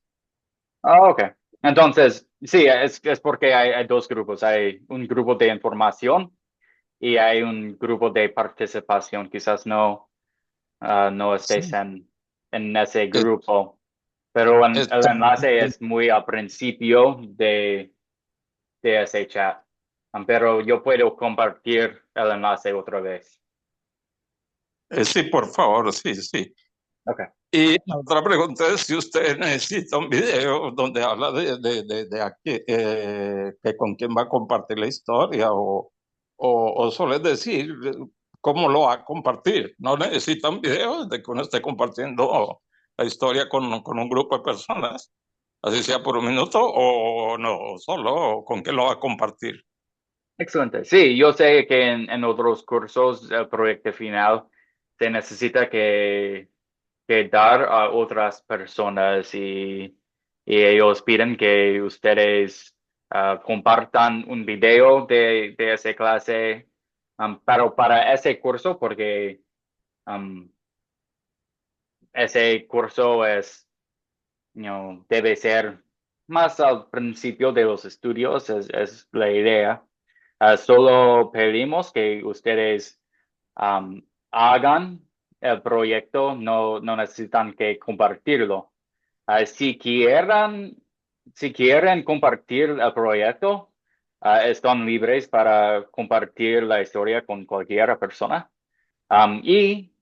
Ah, ok. Entonces, sí, es porque hay dos grupos. Hay un grupo de información y hay un grupo de participación. Quizás no Sí. estés en ese Es- grupo, pero el está- enlace es muy al principio de ese chat. Pero yo puedo compartir el enlace otra vez. sí, por favor, sí, sí. Ok. Y la otra pregunta es si usted necesita un video donde habla de aquí, que con quién va a compartir la historia o solo es decir cómo lo va a compartir. No necesita un video de que uno esté compartiendo la historia con un grupo de personas, así sea por un minuto o no, solo con quién lo va a compartir. Excelente. Sí, yo sé que en otros cursos el proyecto final se necesita que dar a otras personas y ellos piden que ustedes compartan un video de esa clase, pero para ese curso, porque um, ese curso debe ser más al principio de los estudios, es la idea. Solo pedimos que ustedes hagan el proyecto, no necesitan que compartirlo. Si quieren compartir el proyecto, están libres para compartir la historia con cualquier persona. Y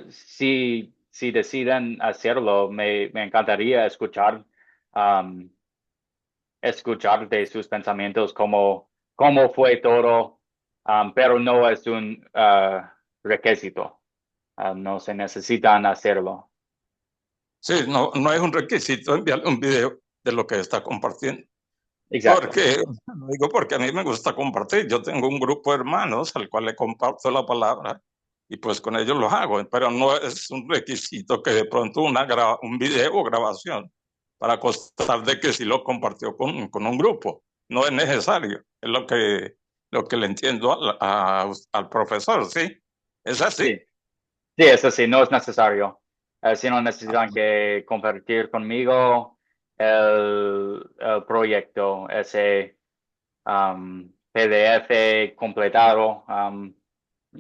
si deciden hacerlo, me encantaría escuchar de sus pensamientos cómo fue todo, pero no es un requisito. No se necesitan hacerlo. Sí, no es un requisito enviarle un video de lo que está compartiendo. Exacto. Lo digo porque a mí me gusta compartir. Yo tengo un grupo de hermanos al cual le comparto la palabra y pues con ellos lo hago, pero no es un requisito que de pronto un video o grabación para constar de que sí lo compartió con un grupo. No es necesario, es lo que le entiendo al profesor, ¿sí? ¿Es así? Sí, sí, eso sí, no es necesario. Si no necesitan que compartir conmigo el proyecto, ese PDF completado,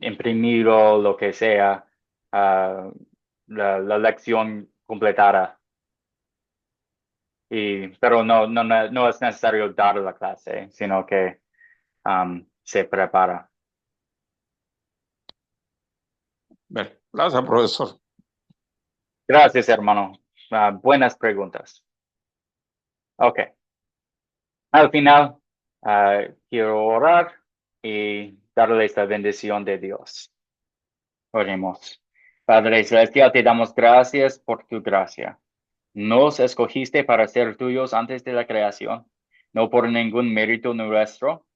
imprimido, lo que sea, la lección completada. Pero no es necesario dar la clase, sino que se prepara. Bueno, gracias, profesor. Gracias, hermano. Buenas preguntas. Ok. Al final, quiero orar y darles la bendición de Dios. Oremos. Padre Celestial, te damos gracias por tu gracia. Nos escogiste para ser tuyos antes de la creación, no por ningún mérito nuestro.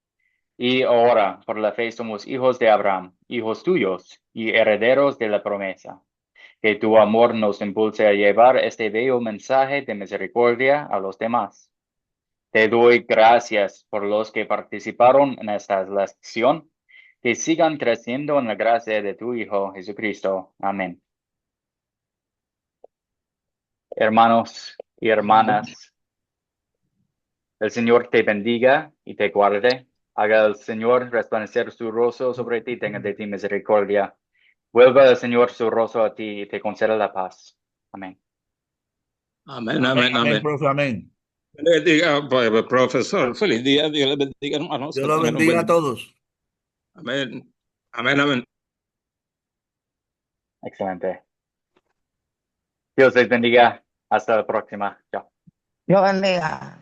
Y ahora, por la fe, somos hijos de Abraham, hijos tuyos y herederos de la promesa. Que tu amor nos impulse a llevar este bello mensaje de misericordia a los demás. Te doy gracias por los que participaron en esta lección. Que sigan creciendo en la gracia de tu Hijo Jesucristo. Amén. Hermanos y hermanas, el Señor te bendiga y te guarde. Haga el Señor resplandecer su rostro sobre ti, tenga de ti misericordia. Vuelva el Señor su rostro a ti y te conceda la paz. Amén. Amén, amén, amén. Profe, amén. Le diga, profesor, feliz día, Dios le bendiga, hermanos. Dios Que los tengan un bendiga buen a día. todos. Amén, amén, amén. Excelente. Dios les bendiga. Hasta la próxima. Chao. Dios bendiga.